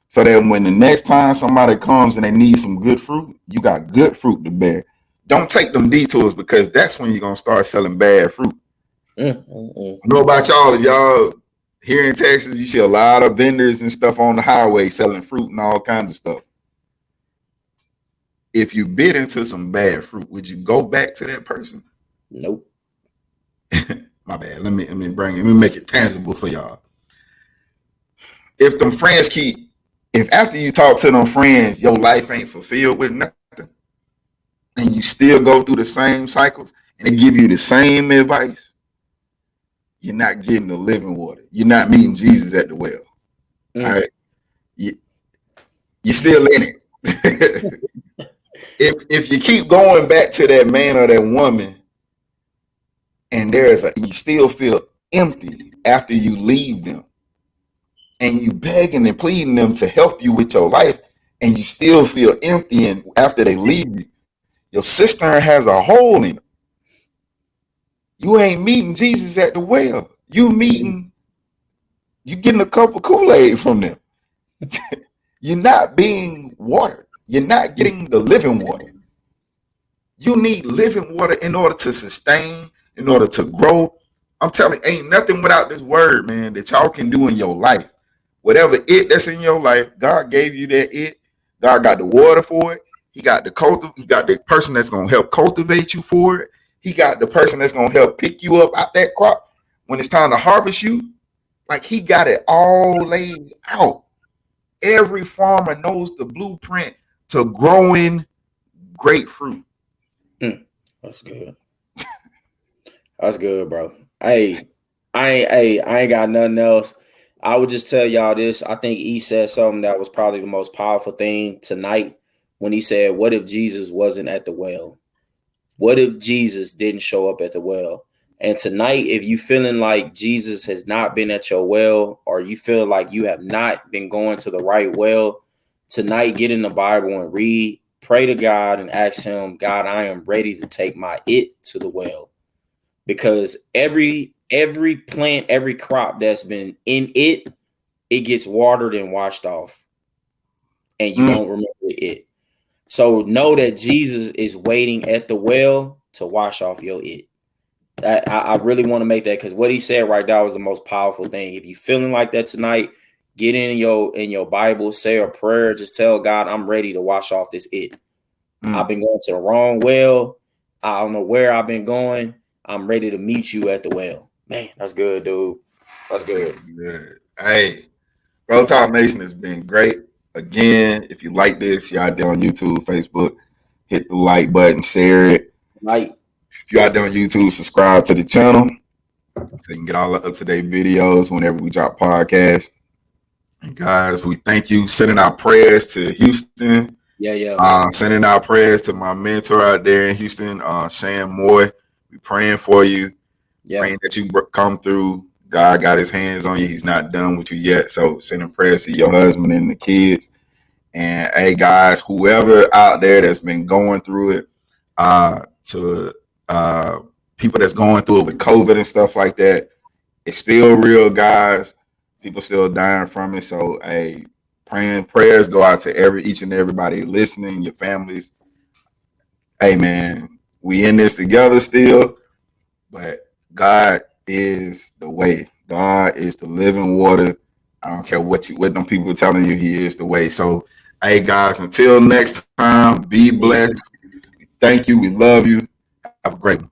So that when the next time somebody comes and they need some good fruit, you got good fruit to bear. Don't take them detours, because that's when you're going to start selling bad fruit. I know about y'all. If y'all here in Texas, you see a lot of vendors and stuff on the highway selling fruit and all kinds of stuff. If you bit into some bad fruit, would you go back to that person? Nope. My bad. Let me make it tangible for y'all. If them friends if after you talk to them friends, your life ain't fulfilled with nothing, and you still go through the same cycles and they give you the same advice, you're not getting the living water. You're not meeting Jesus at the well. All right. You're still in it. If you keep going back to that man or that woman, and you still feel empty after you leave them, and you begging and pleading them to help you with your life, and you still feel empty, and after they leave you, your cistern has a hole in it. You ain't meeting Jesus at the well. You getting a cup of Kool-Aid from them. You're not being watered. You're not getting the living water. You need living water in order to sustain, in order to grow. I'm telling you, ain't nothing without this word, man, that y'all can do in your life. Whatever it that's in your life, God gave you that it. God got the water for it. He got the person that's gonna help cultivate you for it. He got the person that's gonna help pick you up out that crop when it's time to harvest you. Like, he got it all laid out. Every farmer knows the blueprint to growing great fruit. That's good. That's good, bro. Hey, I ain't got nothing else. I would just tell y'all this. I think he said something that was probably the most powerful thing tonight when he said, what if Jesus wasn't at the well? What if Jesus didn't show up at the well? And tonight, if you feeling like Jesus has not been at your well, or you feel like you have not been going to the right well, tonight, get in the Bible and read, pray to God and ask him, God, I am ready to take my it to the well. Because every plant, every crop that's been in it gets watered and washed off. And you don't remember it. So know that Jesus is waiting at the well to wash off your it. I really want to make that, because what he said right now was the most powerful thing. If you feeling like that tonight, get in your Bible, say a prayer, just tell God, I'm ready to wash off this it. I've been going to the wrong well. I don't know where I've been going. I'm ready to meet you at the well. Man, that's good, dude. That's good. Good. Hey, BroTalk Nation has been great. Again, if you like this, you're out there on YouTube, Facebook, hit the like button, share it. Like, if you're out there on YouTube, subscribe to the channel so you can get all the up-to-date videos whenever we drop podcasts. And guys, we thank you. Sending our prayers to Houston. Yeah. Sending our prayers to my mentor out there in Houston, Shan Moy. We praying for you. Yeah. Praying that you come through. God got his hands on you. He's not done with you yet. So sending prayers to your husband and the kids. And hey, guys, whoever out there that's been going through it, to people that's going through it with COVID and stuff like that, it's still real, guys. People still dying from it. So, hey, prayers go out to each and everybody listening, your families. Hey, man, we in this together still, but God is the way. God is the living water. I don't care what them people are telling you, he is the way. So, Hey guys, until next time, be blessed. Thank you. We love you. Have a great one.